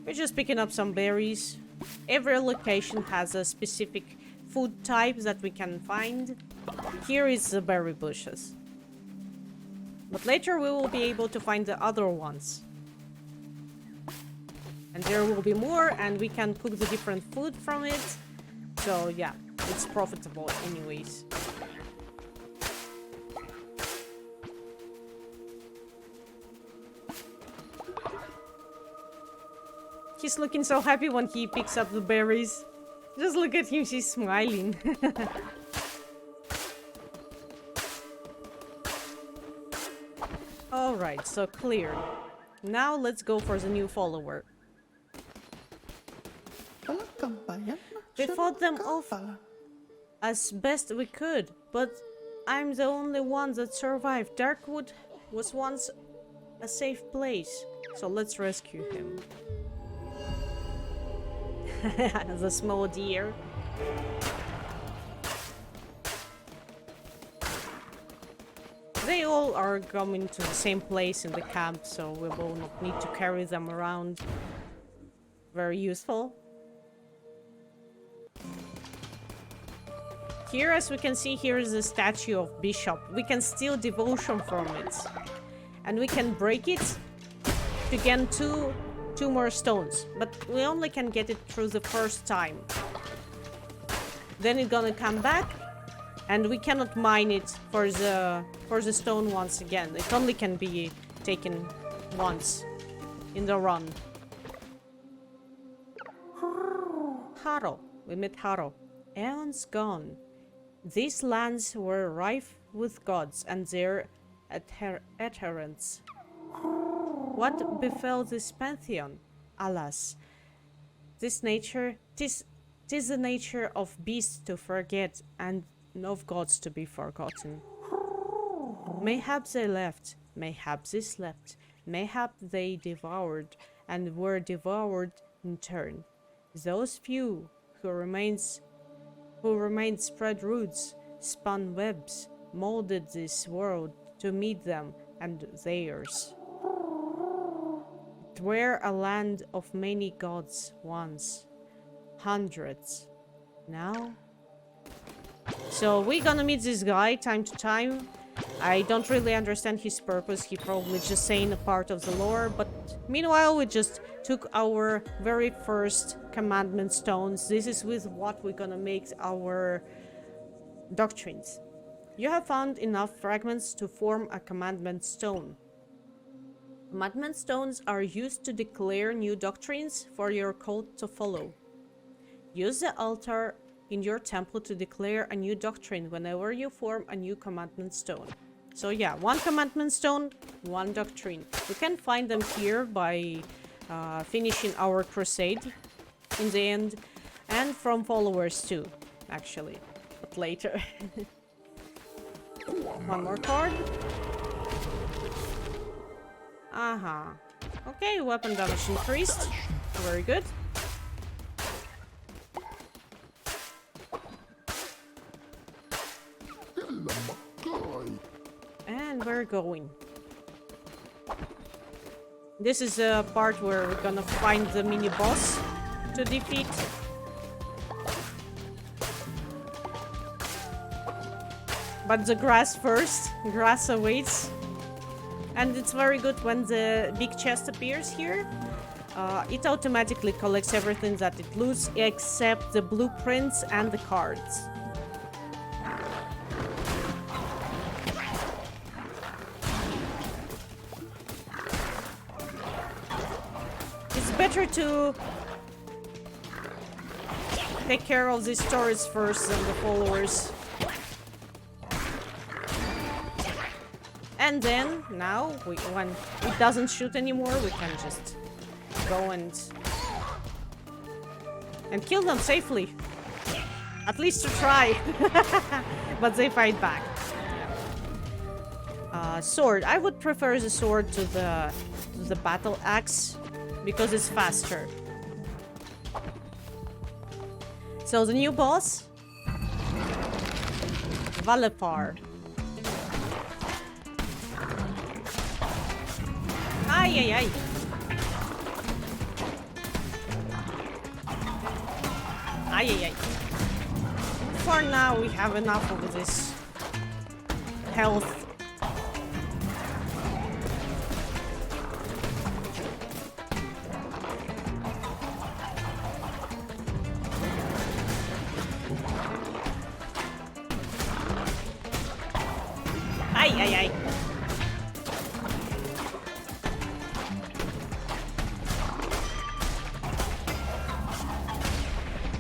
[SPEAKER 1] We're just picking up some berries. Every location has a specific food type that we can find. Here is the berry bushes. But later we will be able to find the other ones. And there will be more, and we can cook the different food from it. So yeah, it's profitable anyways. He's looking so happy when he picks up the berries. Just look at him, she's smiling. Alright, so clear. Now let's go for the new follower. We fought them off as best we could, but I'm the only one that survived. Darkwood was once a safe place, so let's rescue him. The small deer. They all are coming to the same place in the camp, so we will not need to carry them around. Very useful. Here, as we can see, here is a statue of Bishop. We can steal devotion from it. And we can break it to gain two more stones. But we only can get it through the first time. Then it's gonna come back. And we cannot mine it for the stone once again. It only can be taken once in the run. Haro. We met Haro. Aeons gone. These lands were rife with gods and their adherents. What befell this pantheon? Alas, tis the nature of beasts to forget and of gods to be forgotten. Mayhap they left, mayhap they slept, mayhap they devoured and were devoured in turn. Those few who remained spread roots, spun webs, molded this world to meet them and theirs. It were a land of many gods once, hundreds. Now? So we're gonna meet this guy time to time. I don't really understand his purpose. He probably just saying a part of the lore, but meanwhile we just took our very first commandment stones. This is with what we're gonna make our doctrines. You have found enough fragments to form a commandment stone. Commandment stones are used to declare new doctrines for your cult to follow. Use the altar in your temple to declare a new doctrine whenever you form a new commandment stone. So yeah, one commandment stone, one doctrine. We can find them here by finishing our crusade in the end, and from followers too, actually, but later. One more card. Okay, weapon damage increased. Very good. And we're going. This is a part where we're gonna find the mini boss to defeat. But the grass first. Grass awaits. And it's very good when the big chest appears here. It automatically collects everything that it loots except the blueprints and the cards. It's better to take care of these stories first than the followers. And then, now, when it doesn't shoot anymore, we can just go and kill them safely. At least to try. But they fight back. Sword. I would prefer the sword to the battle axe because it's faster. So the new boss, Valefar. Ay, ay, ay. Ay, ay, ay. For now, we have enough of this health. Ay, ay, ay.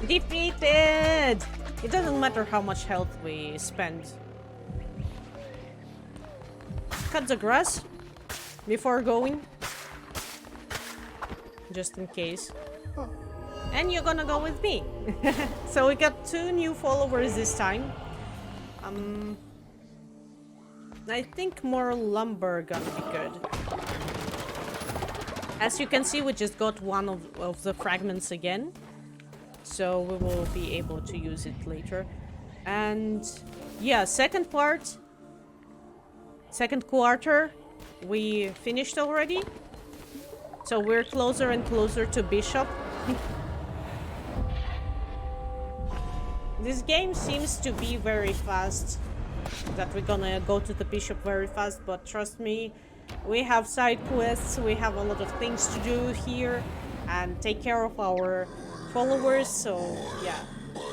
[SPEAKER 1] Defeated! It doesn't matter how much health we spend. Cut the grass before going. Just in case. And you're gonna go with me. So we got 2 new followers this time. I think more lumber gonna be good. As you can see, we just got one of the fragments again. So we will be able to use it later. And yeah, second quarter, we finished already. So we're closer and closer to Bishop. This game seems to be very fast, that we're gonna go to the bishop very fast, but trust me, we have side quests, we have a lot of things to do here and take care of our followers, so yeah,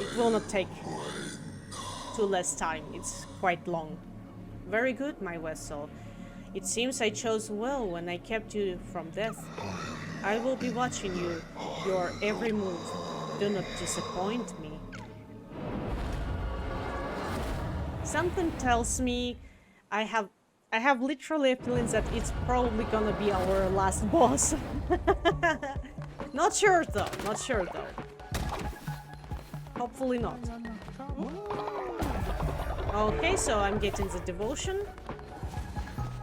[SPEAKER 1] it will not take too less time. It's quite long. Very good, my vessel. It seems I chose well when I kept you from death. I will be watching you, your every move. Do not disappoint me. Something tells me I have literally a feeling that it's probably gonna be our last boss. Not sure though, not sure though. Hopefully not. Okay, so I'm getting the devotion.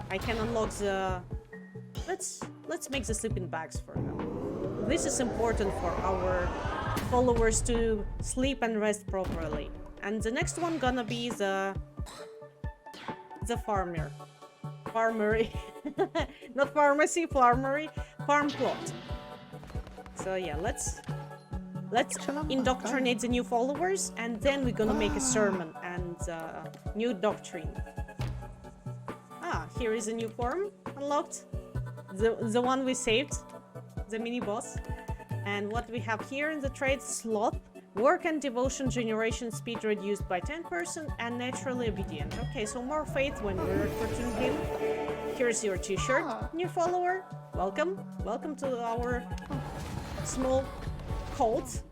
[SPEAKER 1] I can unlock the... Let's make the sleeping bags for now. This is important for our followers to sleep and rest properly. And the next one gonna be the farmery. Not pharmacy, farmery, farm plot. So yeah, let's indoctrinate the new followers, and then we're gonna make a sermon and new doctrine. Ah, here is a new form unlocked. The one we saved, the mini boss. And what we have here in the trade slot: work and devotion generation speed reduced by 10% and naturally obedient. Okay, so more faith when we're recruiting him. Here's your t-shirt, new follower. Welcome. Welcome to our small cult.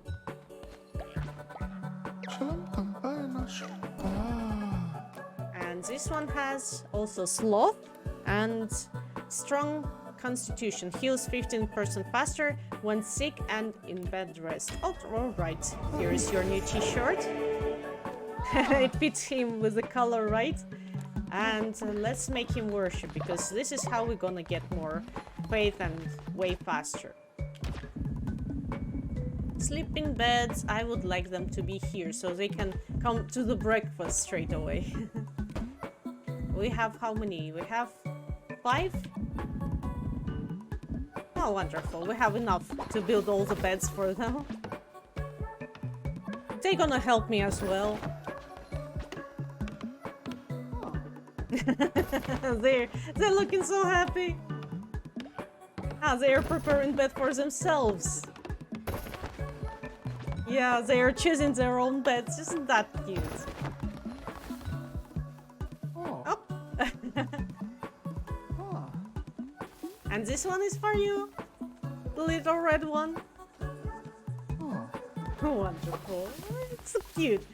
[SPEAKER 1] And this one has also sloth and strong constitution. Heals 15% faster when sick and in bed rest. Oh, alright. Here is your new t-shirt. It fits him with the color, right? And let's make him worship, because this is how we're gonna get more faith and way faster. Sleeping beds, I would like them to be here so they can come to the breakfast straight away. We have how many? We have 5? Oh, wonderful. We have enough to build all the beds for them. They're gonna help me as well. They're looking so happy. Ah, they are preparing bed for themselves. Yeah, they are choosing their own beds. Isn't that cute? Oh. And this one is for you. The little red one. Oh. Wonderful. It's so cute.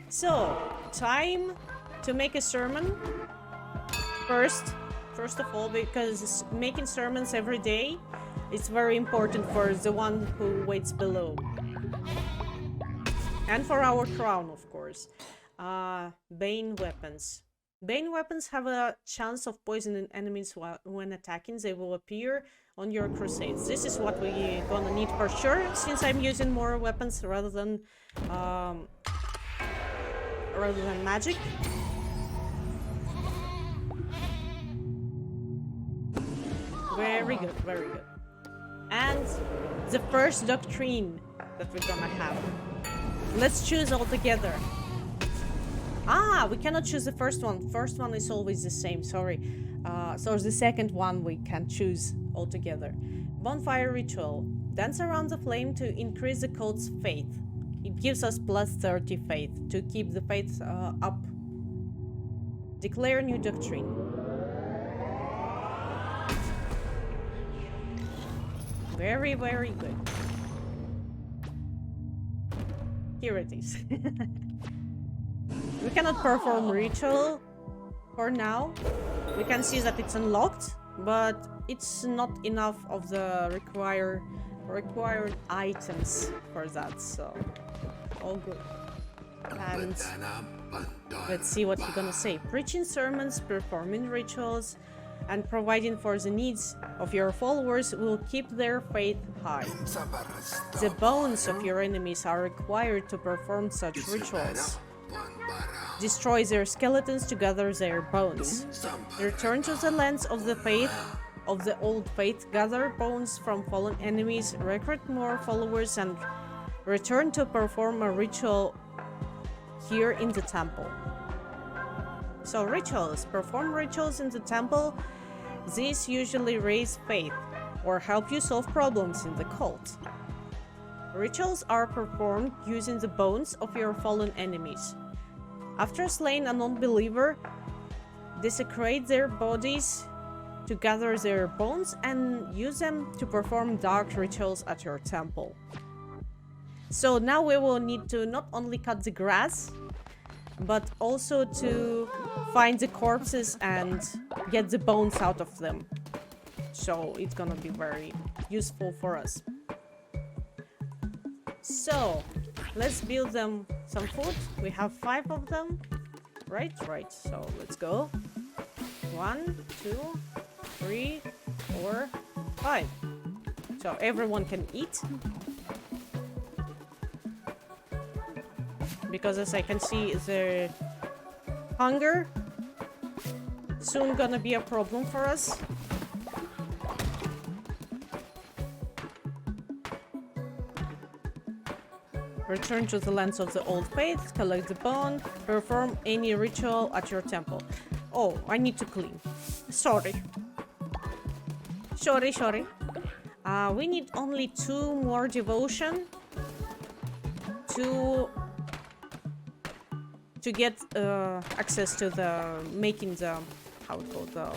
[SPEAKER 1] So, time to make a sermon. First of all, because making sermons every day is very important for the one who waits below. And for our crown, of course. Bane weapons. Bane weapons have a chance of poisoning enemies when attacking. They will appear on your crusades. This is what we're gonna need for sure, since I'm using more weapons rather than magic. Very good, very good. And the first doctrine that we're gonna have. Let's choose all together. Ah, we cannot choose the first one. First one is always the same, sorry. So the second one we can choose all together. Bonfire ritual. Dance around the flame to increase the cult's faith. It gives us plus 30 faith to keep the faith up. Declare new doctrine. Very, very good. Here it is. We cannot perform ritual for now. We can see that it's unlocked, but it's not enough of the required items for that, so all good. And let's see what he's gonna say. Preaching sermons, performing rituals, and providing for the needs of your followers will keep their faith high. The bones of your enemies are required to perform such rituals. Destroy their skeletons to gather their bones. Return to the lands of the faith, of the old faith, gather bones from fallen enemies, recruit more followers, and Return to perform a ritual here in the temple. So rituals. Perform rituals in the temple. These usually raise faith or help you solve problems in the cult. Rituals are performed using the bones of your fallen enemies. After slaying a non-believer, desecrate their bodies to gather their bones and use them to perform dark rituals at your temple. So now we will need to not only cut the grass, but also to find the corpses and get the bones out of them. So it's gonna be very useful for us. So let's build them some food. We have 5 of them. Right. So let's go. 1, 2, 3, 4, 5. So everyone can eat. Because as I can see, the hunger soon gonna be a problem for us. Return to the lands of the old faith, collect the bone, perform any ritual at your temple. Oh, I need to clean. Sorry. We need only 2 more devotion to get access to the making the how it called the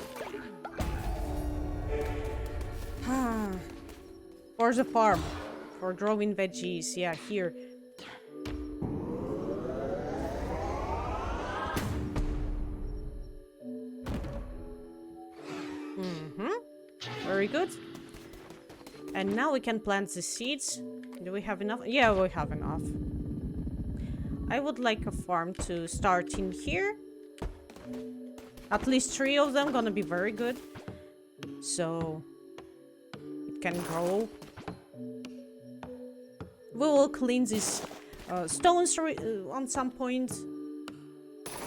[SPEAKER 1] for the farm for growing veggies. Yeah, here. Very good. And now we can plant the seeds. Do we have enough? Yeah, we have enough. I would like a farm to start in here. At least 3 of them gonna be very good. So it can grow. We will clean these stones on some point.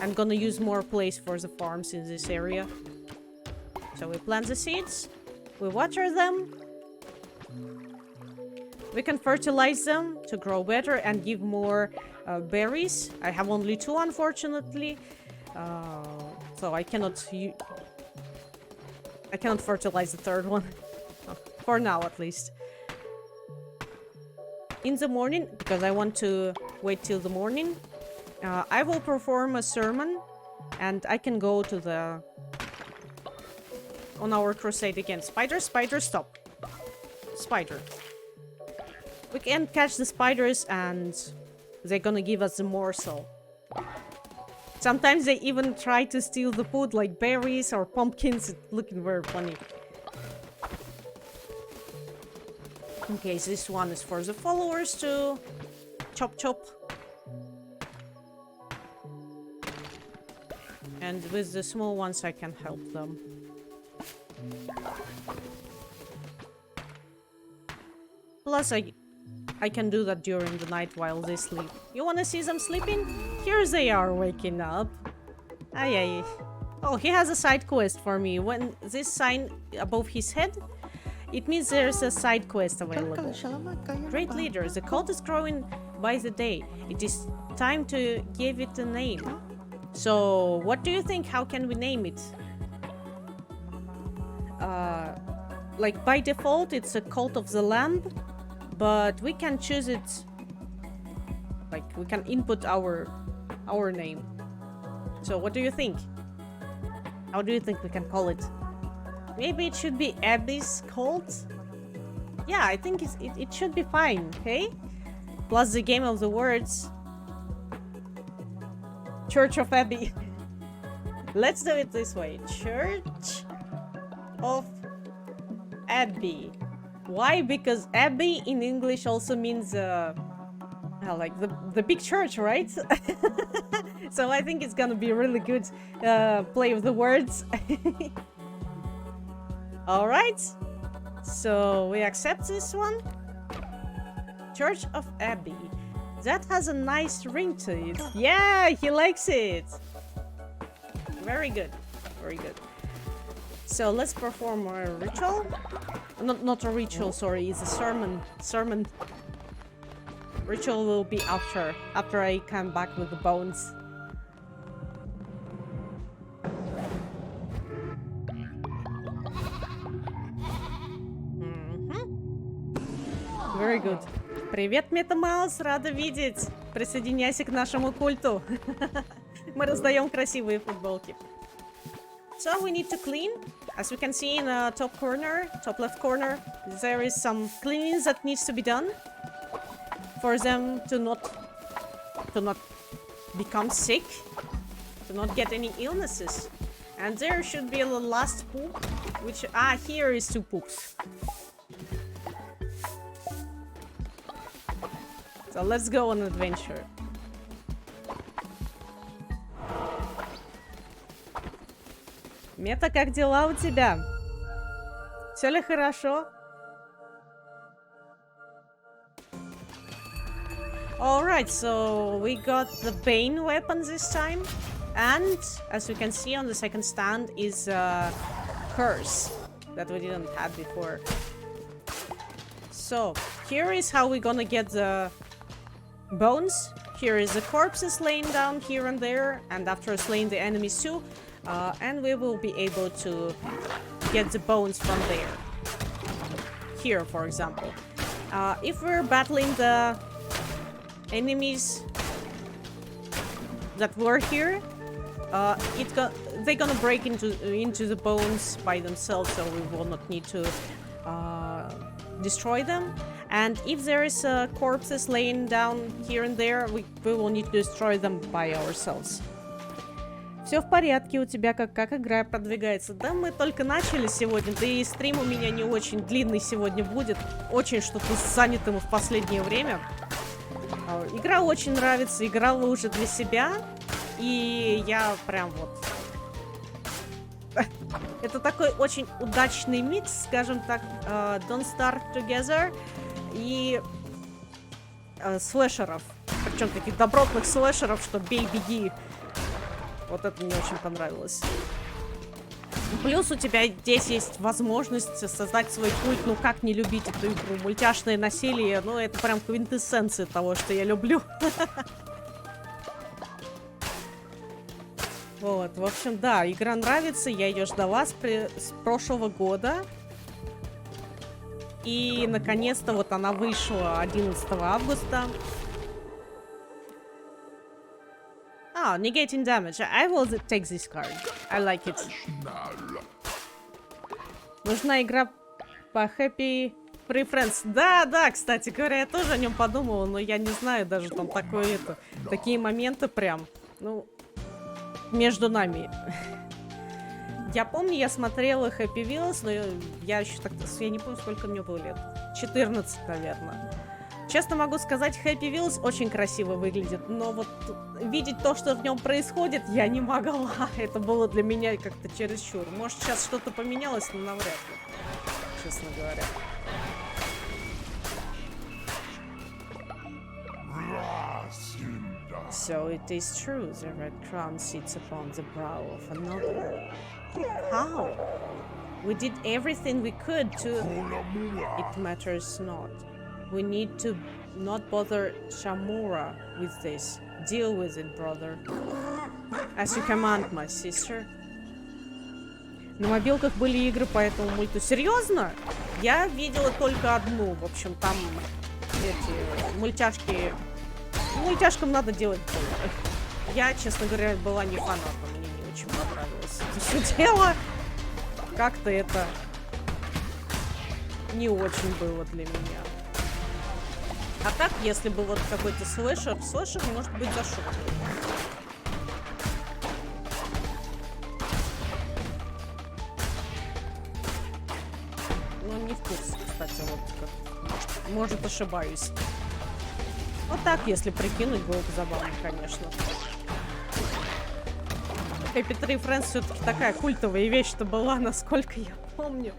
[SPEAKER 1] I'm gonna use more place for the farms in this area. So we plant the seeds. We water them. We can fertilize them to grow better and give more berries. I have only 2, unfortunately, so I cannot fertilize the 3rd one for now, at least. In the morning, because I want to wait till the morning, I will perform a sermon, and I can go to the on our crusade again. Spider, stop. Spider. We can catch the spiders and they're gonna give us a morsel. Sometimes they even try to steal the food, like berries or pumpkins. It's looking very funny. Okay, so this one is for the followers to chop. And with the small ones I can help them. Plus I can do that during the night while they sleep. You wanna see them sleeping? Here they are waking up. Ay. Oh, he has a side quest for me. When this sign above his head, it means there's a side quest available. Great leader, the cult is growing by the day. It is time to give it a name. So, what do you think? How can we name it? Like by default, it's a cult of the lamb, but we can choose it. Like we can input our name. So, what do you think? How do you think we can call it? Maybe it should be Abby's cult? Yeah, I think it should be fine, okay? Plus the game of the words. Church of Abby. Let's do it this way. Church of Abbey. Why? Because Abbey in English also means like the big church, right? So I think it's gonna be a really good play of the words. Alright, so we accept this one. Church of Abbey. That has a nice ring to it. Yeah, he likes it. Very good, very good. So let's perform a ritual. Not a ritual, sorry, it's a sermon. Ritual will be after I come back with the bones. Very good. Привет, Метамаус, рада видеть. Присоединяйся к нашему культу. Мы раздаем красивые футболки. So we need to clean. As we can see in the top left corner, there is some cleaning that needs to be done for them to not become sick, to not get any illnesses. And there should be the last poop, which here is 2 poops. So let's go on an adventure. Мета, как дела у тебя? Все ли хорошо? Alright, so we got the Bane weapon this time. And as you can see on the second stand is a curse that we didn't have before. So here is how we're gonna get the bones. Here is the corpses laying down here and there, and after slaying the enemies too, and we will be able to get the bones from there. Here, for example, if we're battling the enemies that were here, they're gonna break into the bones by themselves, so we will not need to destroy them. And if there is corpses laying down here and there, we will need to destroy them by ourselves. Все в порядке у тебя, как игра продвигается? Да, мы только начали сегодня, да и стрим у меня не очень длинный сегодня будет. Очень что-то занятым в последнее время. Игра очень нравится, играла уже для себя. И я прям вот... Это такой очень удачный микс, скажем так, Don't Starve Together и слэшеров. Причем таких добротных слэшеров, что бей, беги. Вот это мне очень понравилось. Плюс у тебя здесь есть возможность создать свой культ. Ну как не любить эту игру? Мультяшное насилие, ну это прям квинтэссенция того, что я люблю. Вот, в общем, да, игра нравится, я ее ждала с прошлого года. И, наконец-то, вот она вышла 11 августа. Negating damage. I will take this card. I like it. Нужна игра по Happy Free Friends. Да, кстати говоря, я тоже о нем подумала, но я не знаю, даже там такие моменты прям, ну, между нами. Я помню, я смотрела Happy Wheels, но я еще так... Я не помню, сколько мне было лет. 14, наверное. Честно могу сказать, Happy Wheels очень красиво выглядит, но вот видеть то, что в нем происходит, я не могла. Это было для меня как-то чересчур. Может, сейчас что-то поменялось, но навряд ли, честно говоря. So it is true, the red crown sits upon the brow of another. How? We did everything we could to... It matters not. We need to not bother Shamura with this. Deal with it, brother. As you command, my sister. На мобилках были игры по этому мульту. Серьезно? Я видела только одну. В общем, там эти мультяшки... Мультяшкам надо делать больно. Я, честно говоря, была не фанатом. Мне не очень понравилось это все дело. Как-то это не очень было для меня. А так, если бы вот какой-то слэшер, может быть, зашел. Ну, не в курсе, кстати, вот как. Может, ошибаюсь. Вот так, если прикинуть, было бы забавно, конечно. Happy Tree Friends все-таки такая культовая вещь-то была, насколько я помню.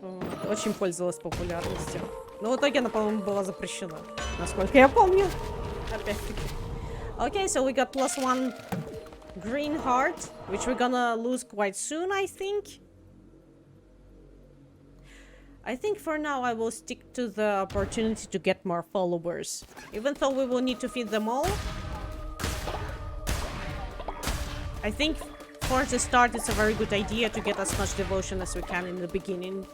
[SPEAKER 1] Вот. Очень пользовалась популярностью. Но в итоге она, по-моему, была запрещена, насколько я помню. Опять-таки. Okay, so we got +1 green heart, which we're gonna lose quite soon, I think. I think for now I will stick to the opportunity to get more followers. Even though we will need to feed them all. I think for the start it's a very good idea to get as much devotion as we can in the beginning.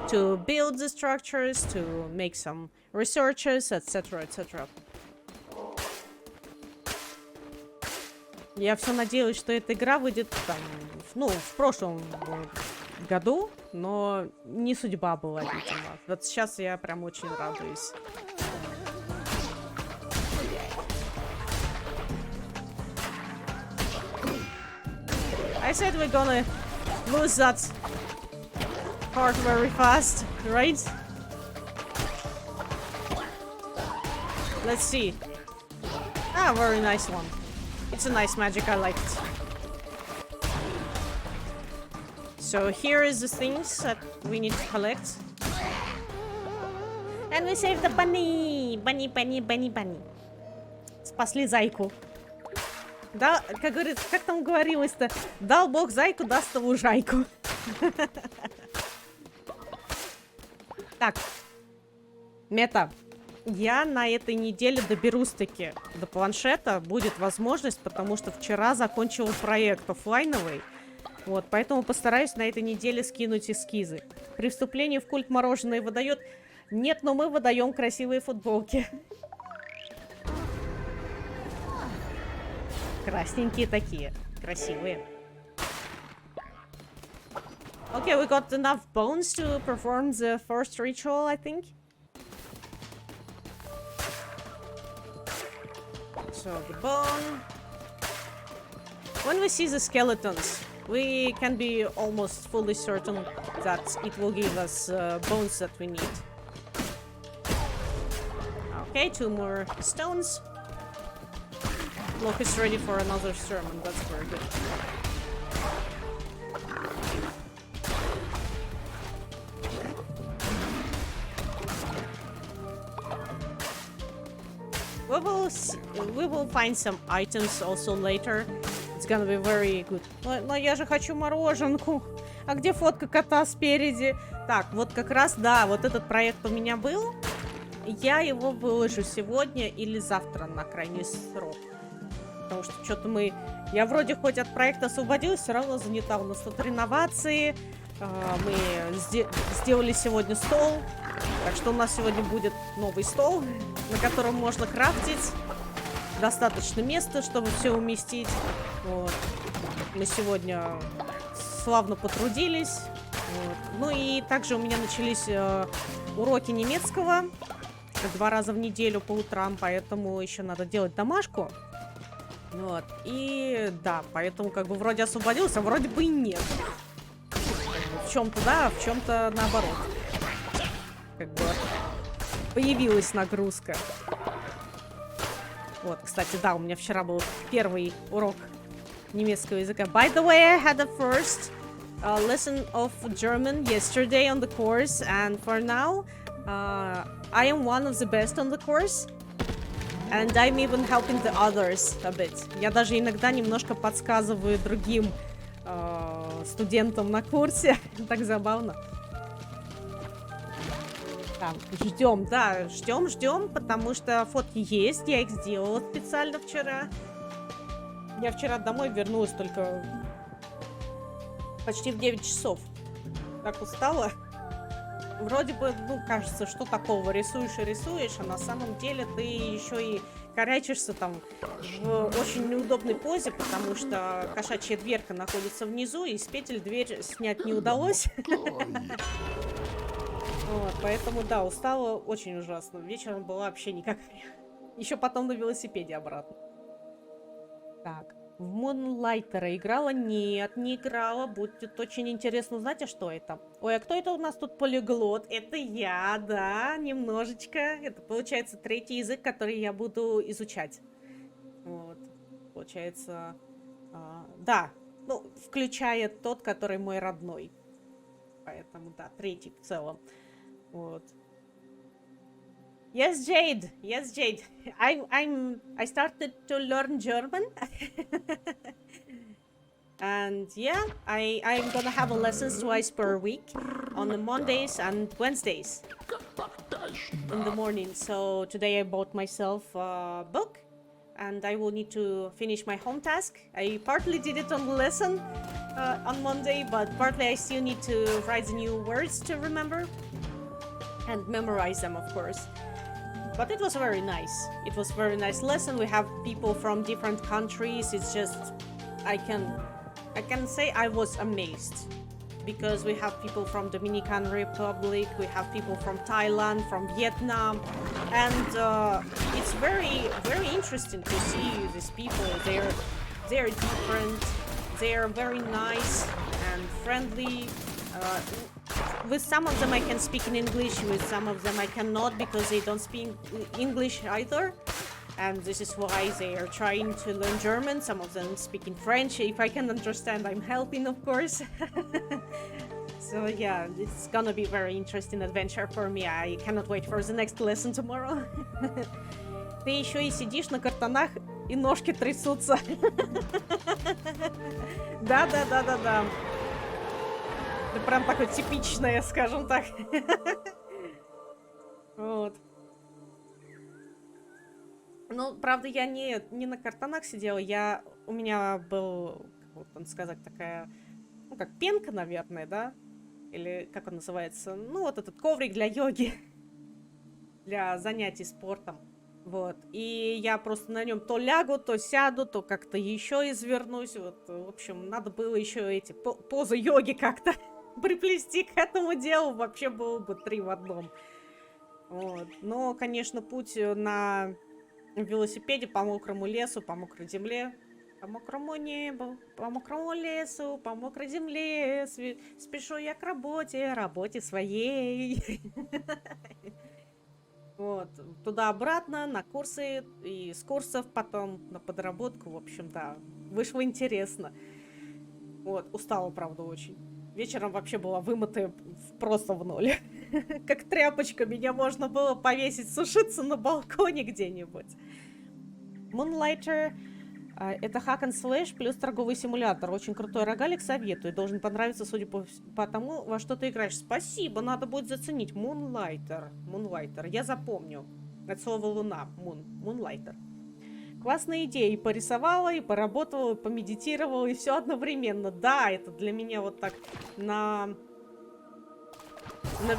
[SPEAKER 1] To build the structures, to make some researches, etc., etc. Я все надеялась, что эта игра выйдет там, ну, в прошлом году, но не судьба была, видимо. Вот сейчас я прям очень радуюсь. I said we're gonna lose that part very fast, right? Let's see. Ah, very nice one. It's a nice magic, I like it. So here is the things that we need to collect. And we saved the bunny! Bunny, bunny, bunny, bunny. Спасли зайку. Да, как говорится, как там говорилось-то? Дал бог зайку, даст его жайку. Так. Мета. Я на этой неделе доберусь-таки до планшета. Будет возможность, потому что вчера закончила проект оффлайновый. Вот, поэтому постараюсь на этой неделе скинуть эскизы. При вступлении в культ мороженое выдает... Нет, но мы выдаем красивые футболки. Красненькие такие. Красивые. Okay, we got enough bones to perform the first ritual, I think. So, the bone. When we see the skeletons, we can be almost fully certain that it will give us bones that we need. Okay, 2 more stones. Look, is ready for another sermon. That's very good. We will find some items also later. It's gonna be very good. Но я же хочу мороженку. А где фотка кота спереди? Так, вот как раз, да, вот этот проект у меня был. Я его выложу сегодня или завтра на крайний срок. Потому что что-то мы... Я вроде хоть от проекта освободилась, все равно занята. У нас тут реновации. Мы сделали сегодня стол. Так что у нас сегодня будет новый стол, на котором можно крафтить. Достаточно места, чтобы все уместить. Вот. Мы сегодня славно потрудились. Вот. Ну и также у меня начались уроки немецкого 2 раза в неделю по утрам, поэтому еще надо делать домашку. Вот. И да, поэтому как бы вроде освободился, а вроде бы и нет. В чем-то да, в чем-то наоборот. Как бы появилась нагрузка. Вот, кстати, да, у меня вчера был первый урок немецкого языка. By the way, I had a first lesson of German yesterday on the course, and for now, I am one of the best on the course, and I'm even helping the others a bit. Я даже иногда немножко подсказываю другим студентам на курсе. Так забавно. Ждем, да, ждем, потому что фотки есть, я их сделала специально вчера. Я вчера домой вернулась только почти в 9 часов. Так устала. Вроде бы, ну, кажется, что такого, рисуешь и рисуешь, а на самом деле ты еще и корячишься там в очень неудобной позе, потому что кошачья дверка находится внизу, и с петель дверь снять не удалось. Вот, поэтому, да, устала очень ужасно. Вечером была вообще никакая. Еще потом на велосипеде обратно. Так, в Moonlighter играла? Нет, не играла. Будет очень интересно узнать, а что это? Ой, а кто это у нас тут полиглот? Это я, да, немножечко. Это, получается, 3-й язык, который я буду изучать. Вот, получается, да, ну, включая тот, который мой родной. Поэтому, да, 3-й в целом. Вот. Yes, Jade. Yes, Jade. I started to learn German. And yeah, I'm gonna have a lessons twice per week. on the Mondays and Wednesdays in the morning. So today I bought myself a book and I will need to finish my home task. I partly did it on the lesson on Monday, but partly I still need to write the new words to remember and memorize them, of course. But it was very nice. It was a very nice lesson. We have people from different countries. It's just, I can say I was amazed because we have people from Dominican Republic, we have people from Thailand, from Vietnam, and it's very, very interesting to see these people. They're different. They're very nice and friendly. With some of them I can speak in English, with some of them I cannot because they don't speak English either. And this is why they are trying to learn German. Some of them speak in French. If I can understand, I'm helping, of course. So yeah, it's gonna be very interesting adventure for me. I cannot wait for the next lesson tomorrow. Ты еще и сидишь на картонах, и ножки трясутся. Да. Это прям такое типичное, скажем так. Вот. Ну, правда, я не на картонах сидела, у меня был, как вот сказать, такая, ну, как пенка, наверное, да? Или как он называется? Ну, вот этот коврик для йоги, для занятий спортом. Вот. И я просто на нем то лягу, то сяду, то как-то еще извернусь. Вот, в общем, надо было еще эти позы йоги как-то приплести к этому делу. Вообще было бы 3 в одном. Вот. Но, конечно, путь на велосипеде по мокрому лесу, по мокрой земле, по мокрому небу, по мокрому лесу, по мокрой земле. Спешу я к работе своей. Вот, туда-обратно, на курсы, и с курсов потом на подработку, в общем, да, вышло интересно. Вот, устала, правда, очень. Вечером вообще была вымытая просто в ноль. Как тряпочка, меня можно было повесить, сушиться на балконе где-нибудь. Moonlighter — это hack and slash плюс торговый симулятор. Очень крутой рогалик, советую. Должен понравиться, судя по тому, во что ты играешь. Спасибо, надо будет заценить. Moonlighter. Я запомню. От слова луна. Moonlighter. Классная идея. И порисовала, и поработала, и помедитировала, и все одновременно. Да, это для меня вот так на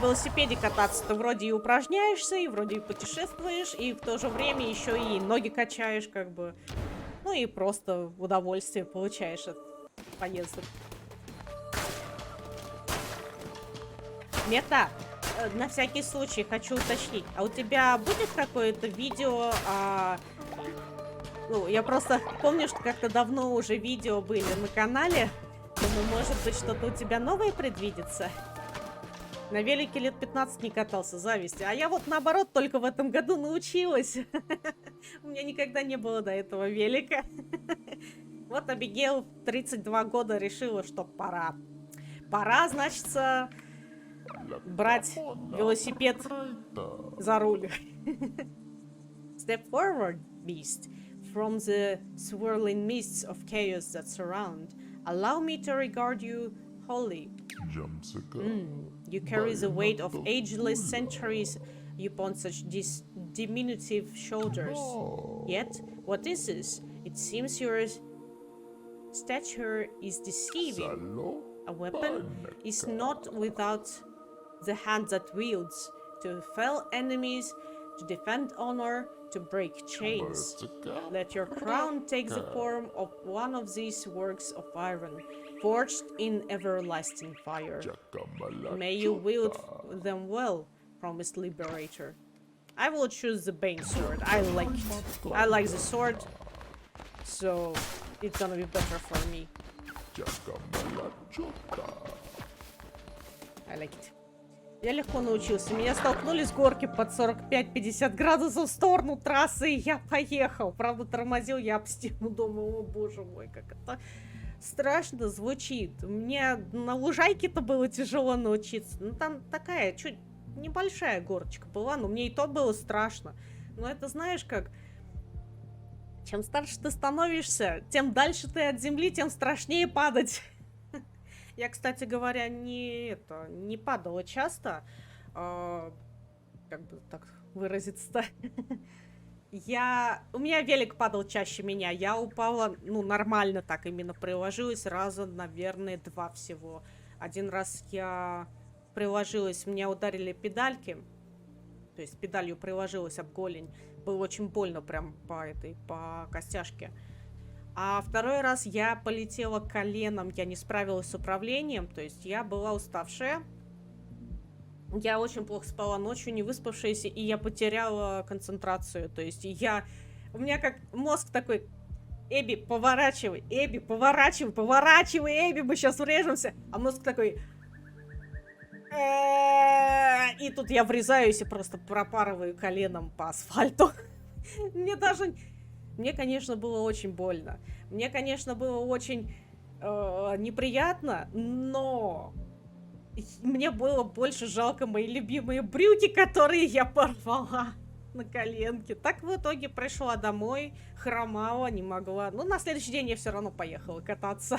[SPEAKER 1] велосипеде кататься. Ты вроде и упражняешься, и вроде и путешествуешь, и в то же время еще и ноги качаешь, как бы. Ну и просто удовольствие получаешь от поездок. Мета, на всякий случай хочу уточнить. А у тебя будет какое-то видео? Ну, я просто помню, что как-то давно уже видео были на канале. Думаю, может быть, что-то у тебя новое предвидится? На велике лет 15 не катался, зависть. А я вот наоборот только в этом году научилась. У меня никогда не было до этого велика. Вот Abigail в 32 года решила, что пора. Пора, значит, брать велосипед за руль. Step forward, beast, from the swirling mists of chaos that surround. Allow me to regard you wholly. You carry the weight of ageless centuries upon such diminutive shoulders. Yet, what is this? It seems your stature is deceiving. A weapon is not without the hand that wields, to fell enemies, to defend honor, to break chains. Let your crown take the form of one of these works of iron, forged in everlasting fire. May you wield them well, promised Liberator. I will choose the Bane sword. I like the sword, so it's gonna be better for me. I like it. Я легко научился. Меня столкнули с горки под 45-50 градусов в сторону трассы, и я поехал. Правда, тормозил я об стену, думаю, о боже мой, как это страшно звучит. Мне на лужайке-то было тяжело научиться. Ну, там такая чуть небольшая горочка была, но мне и то было страшно. Но это знаешь как... Чем старше ты становишься, тем дальше ты от земли, тем страшнее падать. Я, кстати говоря, не падала часто. а, как бы так выразиться-то. У меня велик падал чаще меня. Я упала, ну, нормально так именно приложилась. Раза, наверное, два всего. Один раз я приложилась, меня ударили педальки. То есть педалью приложилась об голень. Было очень больно прям по костяшке. А второй раз я полетела коленом, я не справилась с управлением. То есть я была уставшая. Я очень плохо спала ночью, не выспавшаяся, и я потеряла концентрацию. То есть у меня как мозг такой: Эбби, поворачивай, Эбби, поворачивай, поворачивай, Эбби, мы сейчас врежемся. А мозг такой: и тут я врезаюсь и просто пропарываю коленом по асфальту. Мне, конечно, было очень больно. Мне, конечно, было очень неприятно, но мне было больше жалко мои любимые брюки, которые я порвала на коленке. Так в итоге пришла домой, хромала, не могла. Но на следующий день я все равно поехала кататься.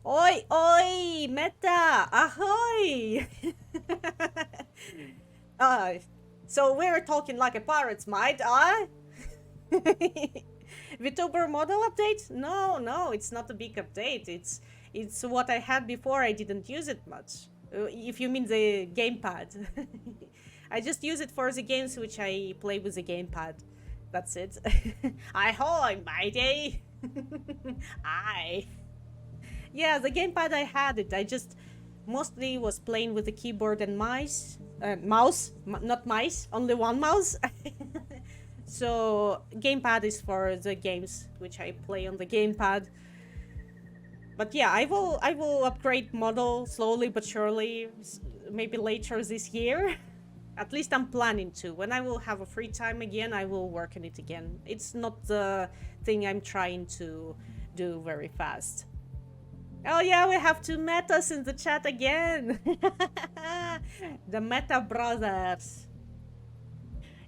[SPEAKER 1] Ой, ой, Мета, ahoy! So we're talking like a pirates, mate, Vtuber model update? No, it's not a big update. It's what I had before. I didn't use it much. If you mean the gamepad. I just use it for the games which I play with the gamepad. That's it. Ahoy, matey! Aye. Yeah, the gamepad, I had it. I just mostly was playing with the keyboard and mouse. Not mice, only one mouse. So gamepad is for the games which I play on the gamepad. But yeah, I will upgrade model slowly but surely, maybe later this year. At least I'm planning to. When I will have a free time again, I will work on it again. It's not the thing I'm trying to do very fast. Oh yeah, we have two metas in the chat again. The Meta Brothers.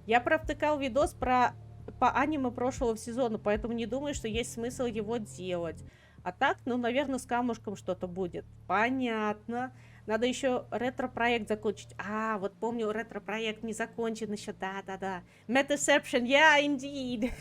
[SPEAKER 1] Я провтыкал видос по аниме прошлого сезона, поэтому не думаю, что есть смысл его делать. А так, ну, наверное, с камушком что-то будет. Понятно. Надо еще ретро-проект закончить. Вот помню, ретро-проект не закончен еще. Да. Metaception, yeah, indeed.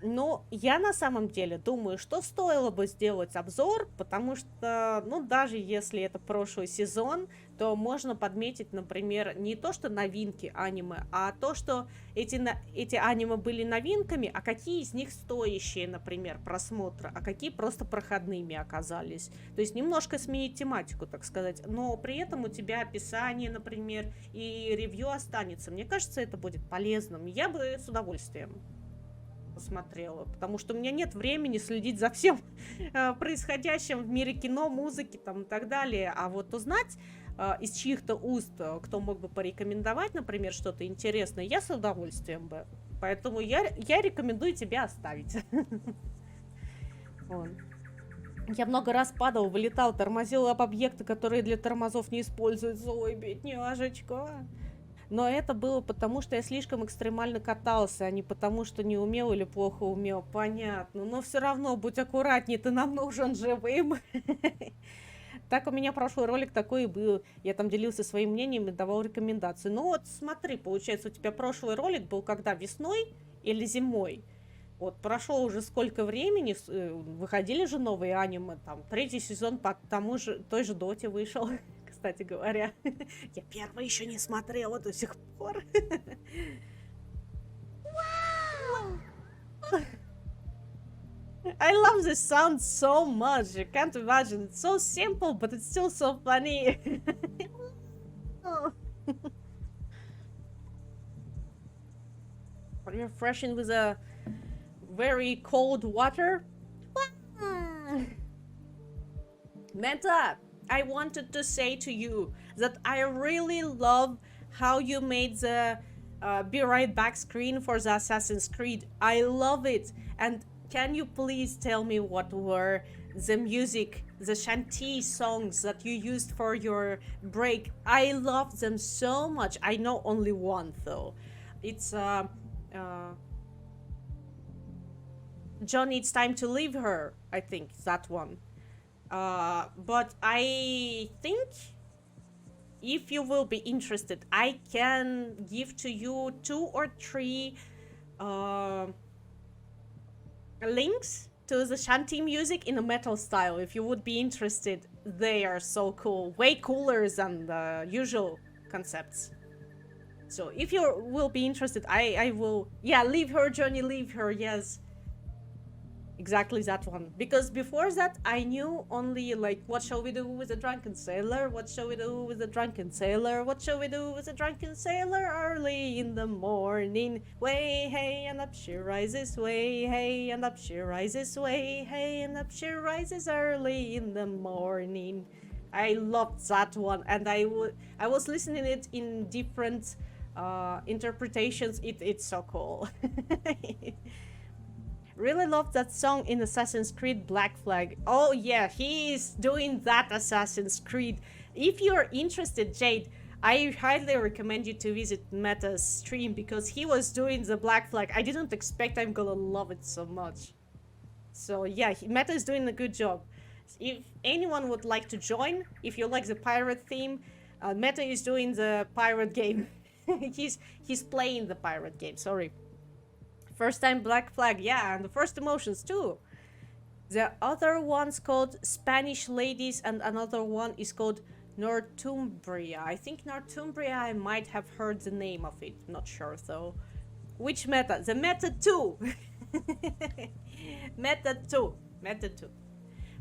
[SPEAKER 1] Ну, я на самом деле думаю, что стоило бы сделать обзор, потому что, ну, даже если это прошлый сезон, то можно подметить, например, не то, что новинки аниме, а то, что эти аниме были новинками, а какие из них стоящие, например, просмотра, а какие просто проходными оказались. То есть немножко сменить тематику, так сказать, но при этом у тебя описание, например, и ревью останется. Мне кажется, это будет полезным. Я бы с удовольствием посмотрела, потому что у меня нет времени следить за всем происходящим в мире кино, музыки там и так далее. А вот узнать из чьих-то уст, кто мог бы порекомендовать, например, что-то интересное, я с удовольствием бы. Поэтому я рекомендую тебя оставить. Я много раз падал, вылетал, тормозил об объекты, которые для тормозов не используются. Ой, бедняжечка. Но это было потому, что я слишком экстремально катался, а не потому, что не умел или плохо умел. Понятно. Но все равно, будь аккуратнее, ты нам нужен живым. Так у меня прошлый ролик такой и был. Я там делился своим мнением и давал рекомендации. Ну вот смотри, получается, у тебя прошлый ролик был когда, весной или зимой? Вот прошло уже сколько времени, выходили же новые аниме, там, 3-й сезон по той же Доте вышел. Кстати говоря, я первый еще не смотрела до сих пор. I love this sound so much. You can't imagine. It's so simple, but it's still so funny. Refreshing with a very cold water. Meta, I wanted to say to you that I really love how you made the Be Right Back screen for the Assassin's Creed. I love it. And can you please tell me what were the music, the shanty songs that you used for your break? I love them so much. I know only one though. It's John needs time to leave her. I think that one. But I think if you will be interested, I can give to you 2 or 3 uh, links to the shanty music in a metal style. If you would be interested, they are so cool, way cooler than the usual concepts. So if you will be interested, I will, yeah, leave her, Johnny, leave her, yes. Exactly that one. Because before that, I knew only like, what shall we do with a drunken sailor? What shall we do with a drunken sailor? What shall we do with a drunken sailor? Early in the morning, way, hey, and up she rises, way, hey, and up she rises, way, hey, and up she rises early in the morning. I loved that one, and I was listening it in different interpretations. It's so cool. Really love that song in Assassin's Creed Black Flag. Oh yeah, he is doing that Assassin's Creed. If you're interested, Jade, I highly recommend you to visit Meta's stream because he was doing the Black Flag. I didn't expect I'm gonna love it so much. So yeah, Meta is doing a good job. If anyone would like to join, if you like the pirate theme, Meta is doing the pirate game. he's playing the pirate game, sorry. First time Black Flag, yeah, and the first emotions too. The other one's called Spanish Ladies, and another one is called Northumbria. I think Northumbria, I might have heard the name of it, not sure though. Which meta? The meta 2! Мета 2. Мета 2.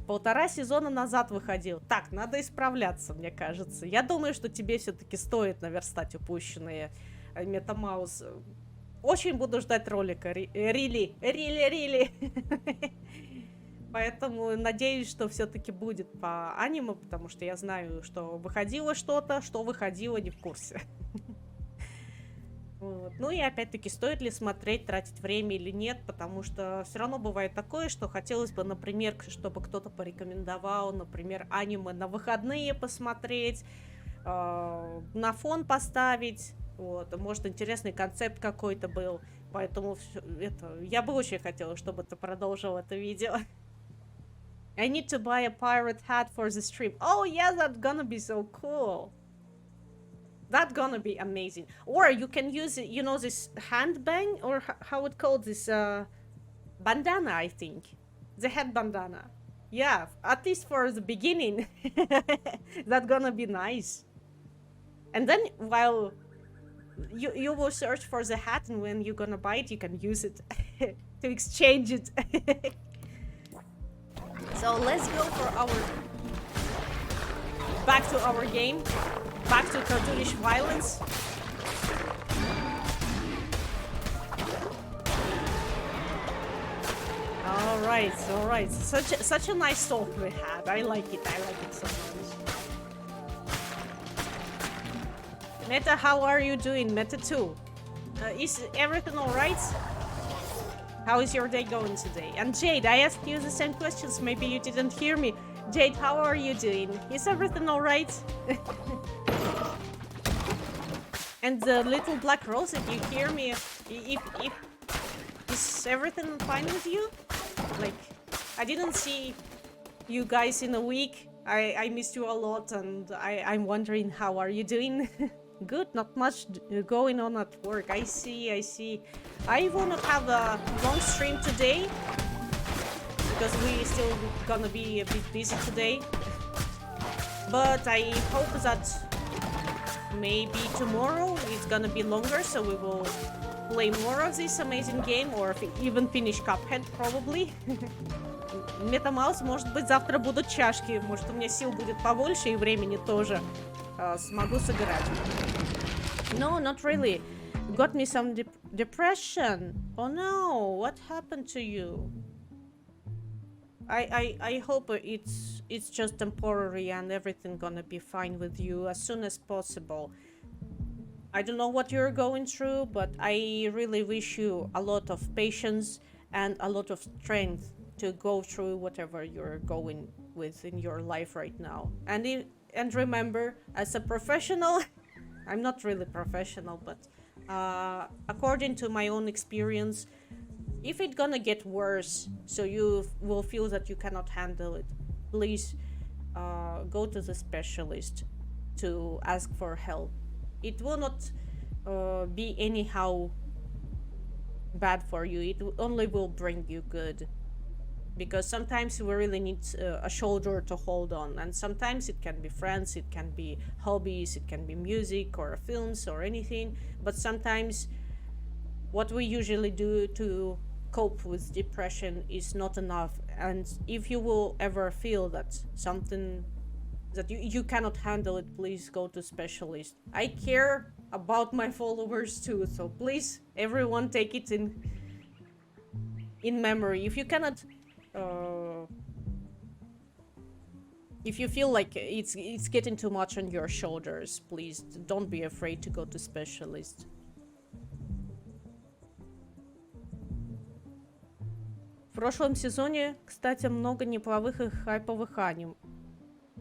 [SPEAKER 1] 1,5 сезона назад выходил. Так, надо исправляться, мне кажется. Я думаю, что тебе все-таки стоит наверстать упущенные Метамаус. Очень буду ждать ролика. Рили. Поэтому надеюсь, что все-таки будет по аниме, потому что я знаю, что выходило что-то, что выходило, не в курсе. Вот. Ну и опять-таки, стоит ли смотреть, тратить время или нет, потому что все равно бывает такое, что хотелось бы, например, чтобы кто-то порекомендовал, например, аниме на выходные посмотреть, на фон поставить. Вот, может, интересный концепт какой-то был. Поэтому я бы очень хотела, чтобы ты продолжил это видео. I need to buy a pirate hat for the stream. Oh yeah, that's gonna be so cool. That's gonna be amazing. Or you can use, you know, this handbang, or how it called this bandana, I think. The head bandana. Yeah, at least for the beginning. That's gonna be nice. And then while you will search for the hat, and when you're gonna buy it, you can use it to exchange it. So let's go for back to our game, back to cartoonish violence. All right. Such a nice talk we had. I like it so much. Meta, how are you doing? Meta 2. Is everything alright? How is your day going today? And Jade, I asked you the same questions. Maybe you didn't hear me. Jade, how are you doing? Is everything alright? And the little black rose, if you hear me, if is everything fine with you? Like, I didn't see you guys in a week. I missed you a lot, and I'm wondering, how are you doing? Good, not much going on at work. I see. I will not have a long stream today because we still gonna be a bit busy today. But I hope that maybe tomorrow it's gonna be longer, so we will play more of this amazing game, or even finish Cuphead probably. Метамаус, может быть, завтра будут чашки. Может, у меня сил будет побольше и времени тоже. Смогу сыграть. No, not really. Got me some depression. Oh no, what happened to you? I hope it's just temporary and everything gonna be fine with you as soon as possible. I don't know what you're going through, but I really wish you a lot of patience and a lot of strength to go through whatever you're going with in your life right now. And remember, as a professional, I'm not really professional, but according to my own experience, If it's gonna get worse, so you will feel that you cannot handle it, please go to the specialist to ask for help. It will not be anyhow bad for you. It only will bring you good. Because sometimes we really need a shoulder to hold on, and sometimes it can be friends, it can be hobbies, it can be music or films or anything, but sometimes what we usually do to cope with depression is not enough. And if you will ever feel that something that you cannot handle it, please go to specialist. I care about my followers too, so please everyone take it in memory. If you cannot if you feel like it's getting too much on your shoulders, please don't be afraid to go to specialist. В прошлом сезоне, кстати, много неплохих и хайповых аним.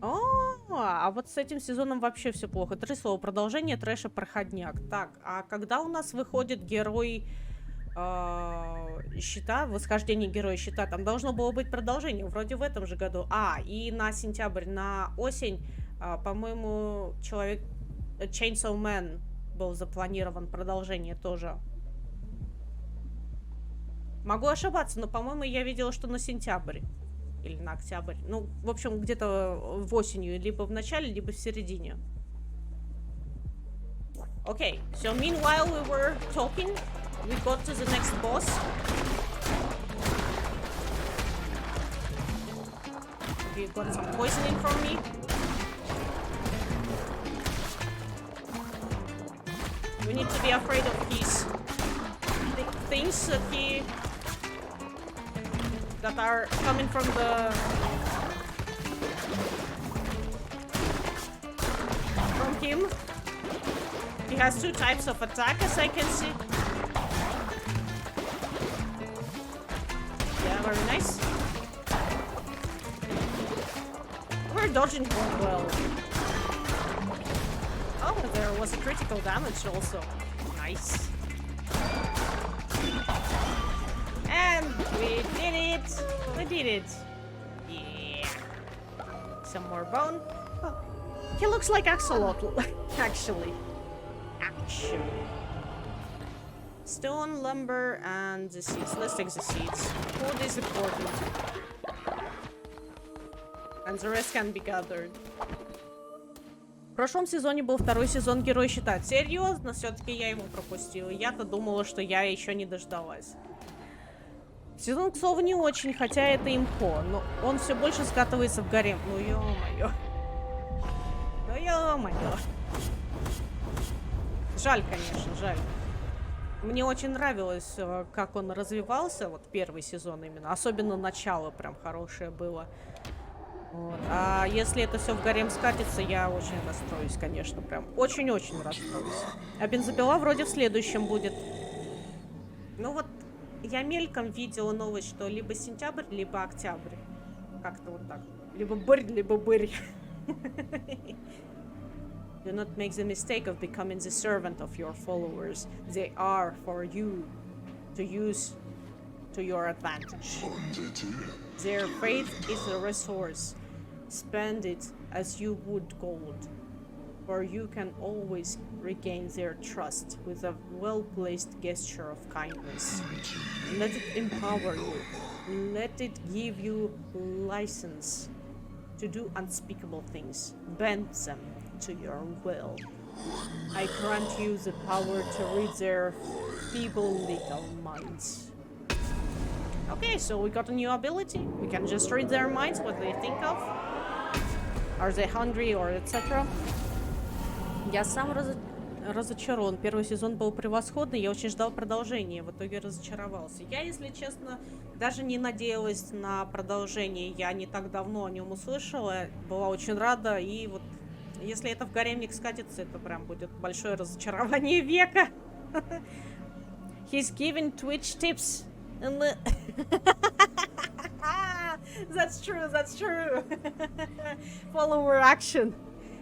[SPEAKER 1] А вот с этим сезоном вообще все плохо. 3 слова. Продолжение, трэш и проходняк. Так, а когда у нас выходит герой щита, восхождение героя щита, там должно было быть продолжение, вроде в этом же году. И на сентябрь, на осень, по-моему, Chainsaw Man был запланирован продолжение тоже. Могу ошибаться, но, по-моему, я видела, что на сентябрь. Или на октябрь. Ну, в общем, где-то в осенью, либо в начале, либо в середине. Okay, so meanwhile we were talking, we got to the next boss. You got some poisoning from me. We need to be afraid of his things that are coming from him. He has 2 types of attack, as I can see. Yeah, very nice. We're dodging quite well. Oh, there was a critical damage also. Nice. And we did it! We did it! Yeah. Some more bone. Oh, he looks like Axolotl, actually. Stone, lumber, and the seeds. Let's take the seeds. Food is important. And the rest can be gathered. В прошлом сезоне был 2-й сезон Герой Щита. Серьезно? Все-таки я его пропустила. Я-то думала, что я еще не дождалась. Сезон Ксов не очень, хотя это имхо, но он все больше скатывается в гарем. Ну ё-моё. Ну ё-моё. Жаль, конечно, жаль. Мне очень нравилось, как он развивался, вот первый сезон именно. Особенно начало прям хорошее было. Вот. А если это все в гарем скатится, я очень расстроюсь, конечно, прям. Очень-очень расстроюсь. А бензопила вроде в следующем будет. Ну вот, я мельком видела новость, что либо сентябрь, либо октябрь. Как-то вот так. Либо бырь. Do not make the mistake of becoming the servant of your followers. They are for you to use to your advantage. Their faith is a resource. Spend it as you would gold, for you can always regain their trust with a well-placed gesture of kindness. Let it empower you. Let it give you license to do unspeakable things. Bend them to your will. I grant you the power to read their feeble little minds. Okay, so we got a new ability. We can just read their minds, what they think of. Are they hungry or etc. Я сам разочарован. Первый сезон был превосходный. Я очень ждал продолжения. В итоге разочаровался. Я, если честно, даже не надеялась на продолжение. Я не так давно о нем услышала. Была очень рада. И вот, если это в гаремник скатится, это прям будет большое разочарование века. He's giving Twitch tips. That's true. Follower action.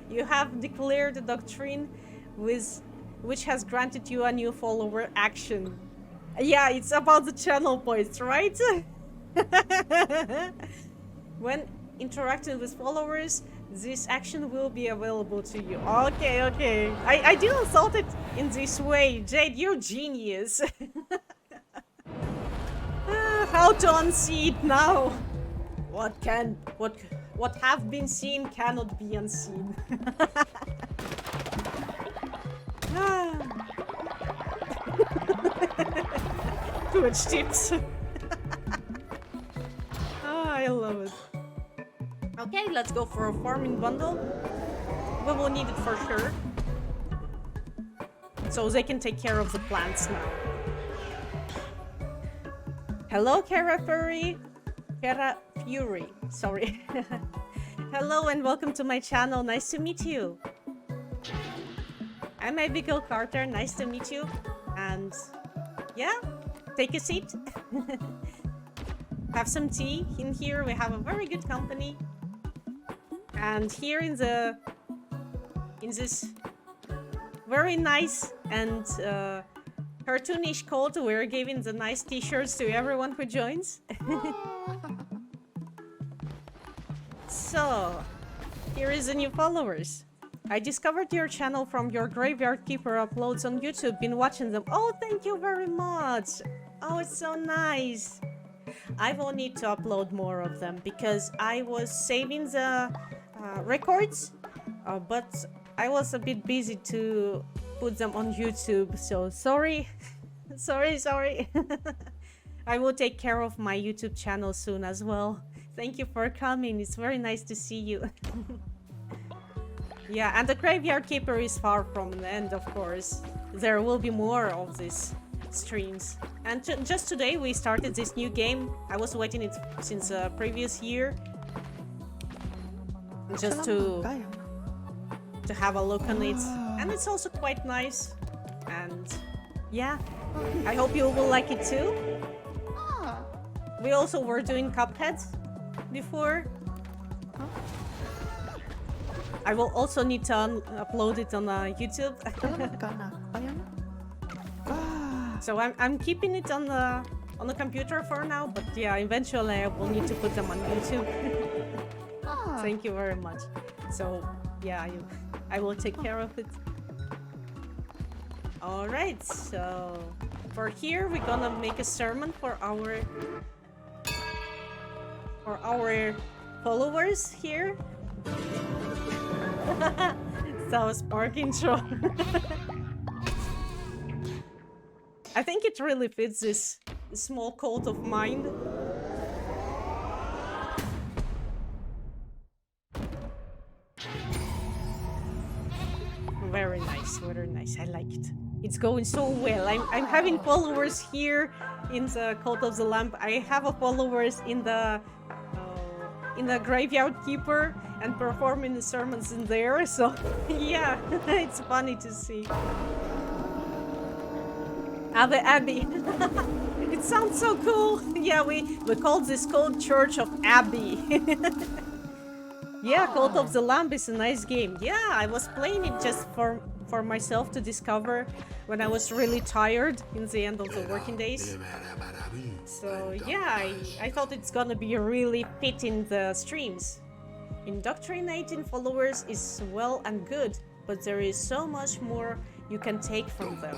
[SPEAKER 1] You have declared a doctrine which has granted you a new follower action. Yeah, it's about the channel points, right? When interacting with followers, this action will be available to you. Okay, okay. I didn't thought it in this way. Jade, you're genius. How to unsee it now? What have been seen cannot be unseen. Twitch tips. I love it. Okay, let's go for a farming bundle. We will need it for sure. So they can take care of the plants now. Hello, Kara Fury. Kara Fury, sorry. Hello and welcome to my channel. Nice to meet you. I'm Abigail Carter. Nice to meet you. And yeah, take a seat. Have some tea in here. We have a very good company. And here in this very nice and cartoonish code, we're giving the nice t-shirts to everyone who joins. So, here is the new followers. I discovered your channel from your Graveyard Keeper uploads on YouTube. Been watching them. Oh, thank you very much. Oh, it's so nice. I will need to upload more of them because I was saving the records, but I was a bit busy to put them on YouTube. So sorry, sorry. I will take care of my YouTube channel soon as well. Thank you for coming. It's very nice to see you. Yeah, and the Graveyard Keeper is far from the end, of course. There will be more of these streams. And just today we started this new game. I was waiting it since previous year. Just to have a look on it. And it's also quite nice. And yeah, I hope you will like it too. We also were doing Cuphead before. I will also need to upload it on YouTube. So I'm keeping it on the computer for now, but yeah, eventually I will need to put them on YouTube. Thank you very much. So yeah, I will take care of it. All right, so for here we're gonna make a sermon for our followers here. So Spark intro. I think it really fits this small cult of mine. Very nice, very nice. I like it. It's going so well. I'm having followers here in the Cult of the Lamp. I have a followers in the Graveyard Keeper and performing the sermons in there. So yeah, it's funny to see. Abby. It sounds so cool. Yeah, we call this called Church of Abby. Yeah, Cult of the Lamp is a nice game. Yeah, I was playing it just for myself to discover when I was really tired in the end of the working days. So yeah, I thought it's gonna be really fit in the streams. Indoctrinating followers is well and good, but there is so much more you can take from them.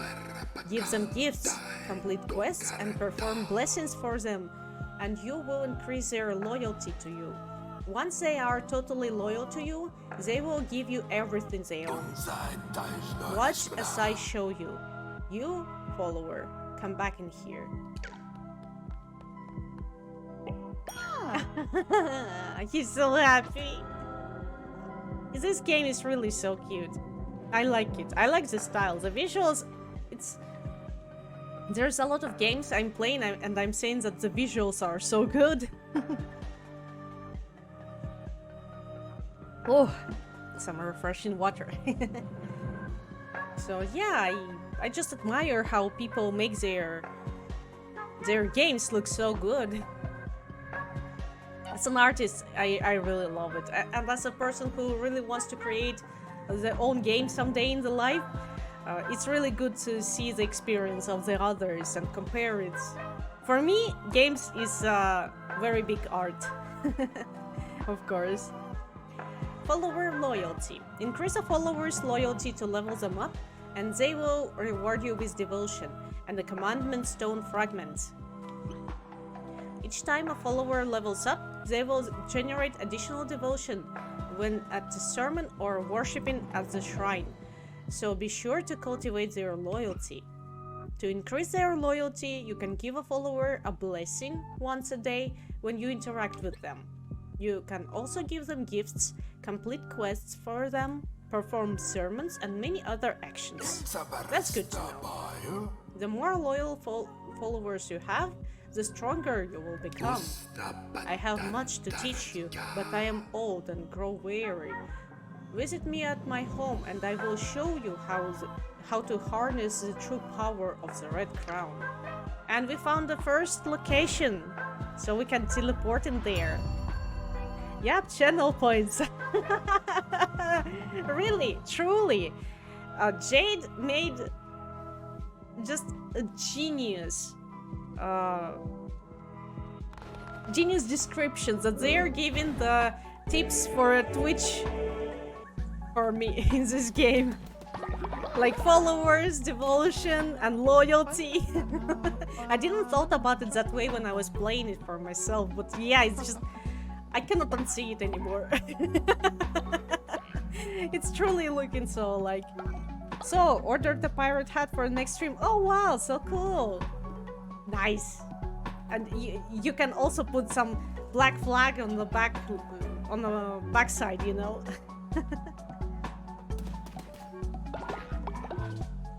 [SPEAKER 1] Give them gifts, complete quests, and perform blessings for them, and you will increase their loyalty to you. Once they are totally loyal to you, they will give you everything they own. Watch as I show you. You, follower, come back in here. He's so happy. This game is really so cute. I like it. I like the style. The visuals, there's a lot of games I'm playing and I'm saying that the visuals are so good. Oh, some refreshing water. So yeah, I just admire how people make their games look so good. As an artist, I really love it. And as a person who really wants to create their own game someday in the life, It's really good to see the experience of the others and compare it. For me, games is very big art, of course. Follower loyalty. Increase a follower's loyalty to level them up, and they will reward you with devotion and the commandment stone fragment. Each time a follower levels up, they will generate additional devotion when at the sermon or worshipping at the shrine. So be sure to cultivate their loyalty. To increase their loyalty, you can give a follower a blessing once a day when you interact with them. You can also give them gifts, complete quests for them, perform sermons, and many other actions. That's good to know. The more loyal followers you have, the stronger you will become. I have much to teach you, but I am old and grow weary. Visit me at my home and I will show you how to harness the true power of the Red Crown. And we found the first location, so we can teleport in there. Yep, channel points. Really, truly. Jade made just a genius descriptions that they are giving the tips for Twitch for me in this game. Like followers, devotion, and loyalty. I didn't thought about it that way when I was playing it for myself, but yeah, it's just I cannot unsee it anymore. It's truly looking so like. So, ordered the pirate hat for the next stream. Oh wow, so cool. Nice. And you can also put some black flag on the back side, you know.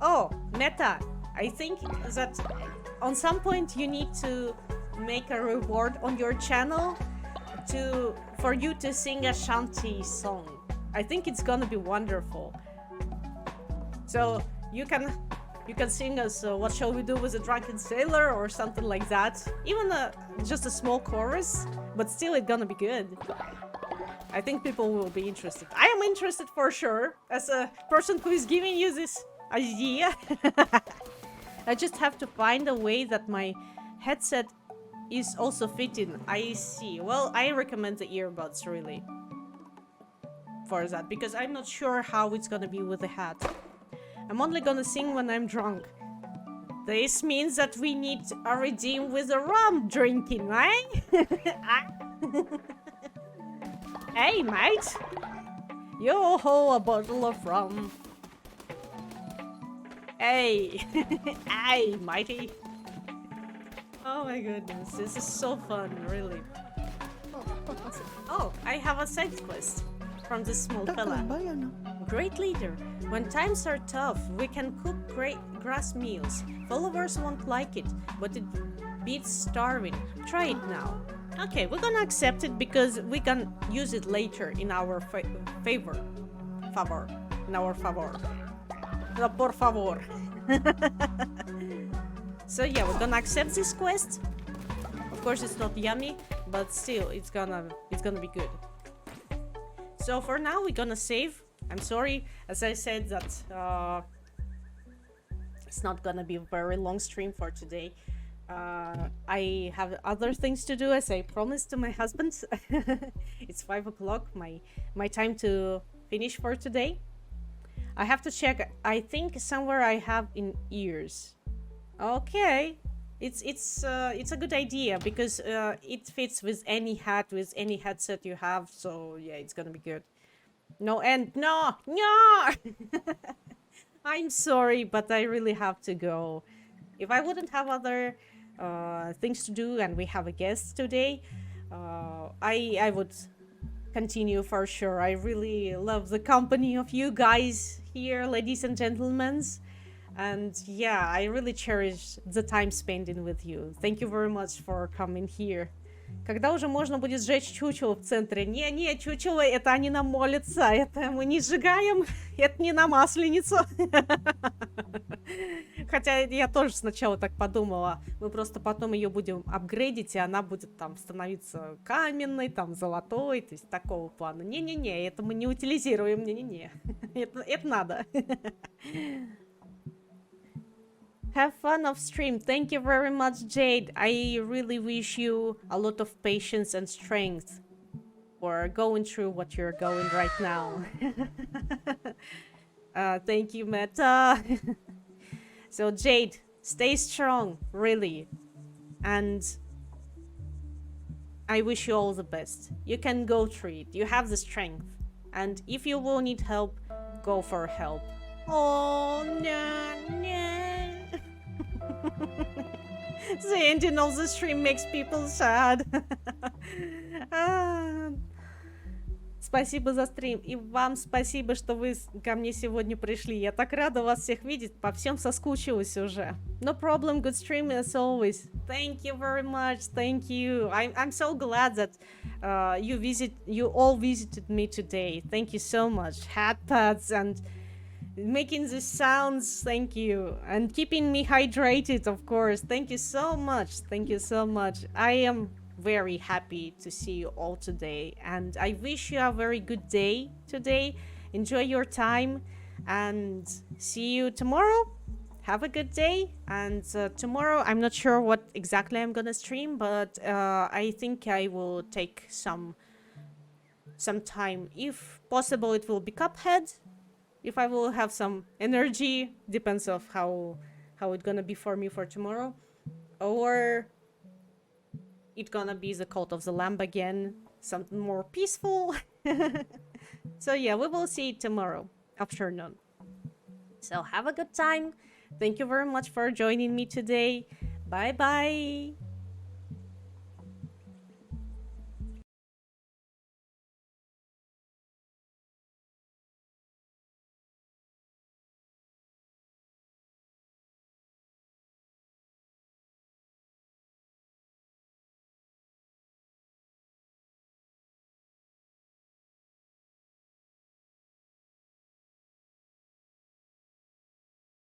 [SPEAKER 1] Oh, meta. I think that on some point you need to make a reward on your channel for you to sing a shanty song. I think it's gonna be wonderful. So you can sing us What Shall We Do with a Drunken Sailor or something like that. Even just a small chorus, but still it's gonna be good. I think people will be interested. I am interested for sure, as a person who is giving you this idea. I just have to find a way that my headset is also fitting. I see. Well, I recommend the earbuds really for that, because I'm not sure how it's gonna be with the hat. I'm only gonna sing when I'm drunk. This means that we need a redeem with the rum drinking, right? Hey, mate! Yo-ho, a bottle of rum. Hey! Hey, matey! Oh my goodness, this is so fun, really. Oh, I have a side quest from this small fella. Great leader. When times are tough, we can cook great grass meals. Followers won't like it, but it beats starving. Try it now. Okay, we're gonna accept it because we can use it later in our favor. In our favor. Por favor. So yeah, we're gonna accept this quest. Of course, it's not yummy, but still, it's gonna be good. So for now, we're gonna save. I'm sorry, as I said that it's not gonna be a very long stream for today. I have other things to do, as I promised to my husband. It's 5 o'clock, my time to finish for today. I have to check. I think somewhere I have in ears. Okay, it's a good idea because it fits with any hat, with any headset you have. So yeah, it's gonna be good. No end. No. I'm sorry, but I really have to go. If I wouldn't have other things to do and we have a guest today, I would continue for sure. I really love the company of you guys here, ladies and gentlemen. And yeah, I really cherish the time spending with you. Thank you very much for coming here. Когда уже можно будет сжечь чучело в центре? Не, чучело, это они нам молятся. Это мы не сжигаем, это не на Масленицу. Хотя я тоже сначала так подумала. Мы просто потом ее будем апгрейдить, и она будет там становиться каменной, там золотой, то есть такого плана. Не, это мы не утилизируем, не. Это надо. Have fun off stream. Thank you very much, Jade. I really wish you a lot of patience and strength for going through what you're going right now. Thank you, Meta. So, Jade, stay strong, really. And I wish you all the best. You can go through it. You have the strength. And if you will need help, go for help. Oh, no, no. The ending of the stream makes people sad. Спасибо за стрим. И вам спасибо, что вы ко мне сегодня пришли. Я так рада вас всех видеть. По всем соскучилась уже. No problem. Good stream as always. Thank you very much. Thank you. I'm so glad that you all visited me today. Thank you so much. Hat pats and making the sounds. Thank you. And keeping me hydrated, of course. Thank you so much. Thank you so much. I am very happy to see you all today, and I wish you a very good day today. Enjoy your time and see you tomorrow. Have a good day, and tomorrow I'm not sure what exactly I'm gonna stream, but I think I will take some time. If possible, it will be Cuphead. If I will have some energy, depends of how it's gonna be for me for tomorrow, or it's gonna be the Cult of the Lamb again, something more peaceful. So yeah, we will see tomorrow afternoon. So have a good time. Thank you very much for joining me today. Bye bye.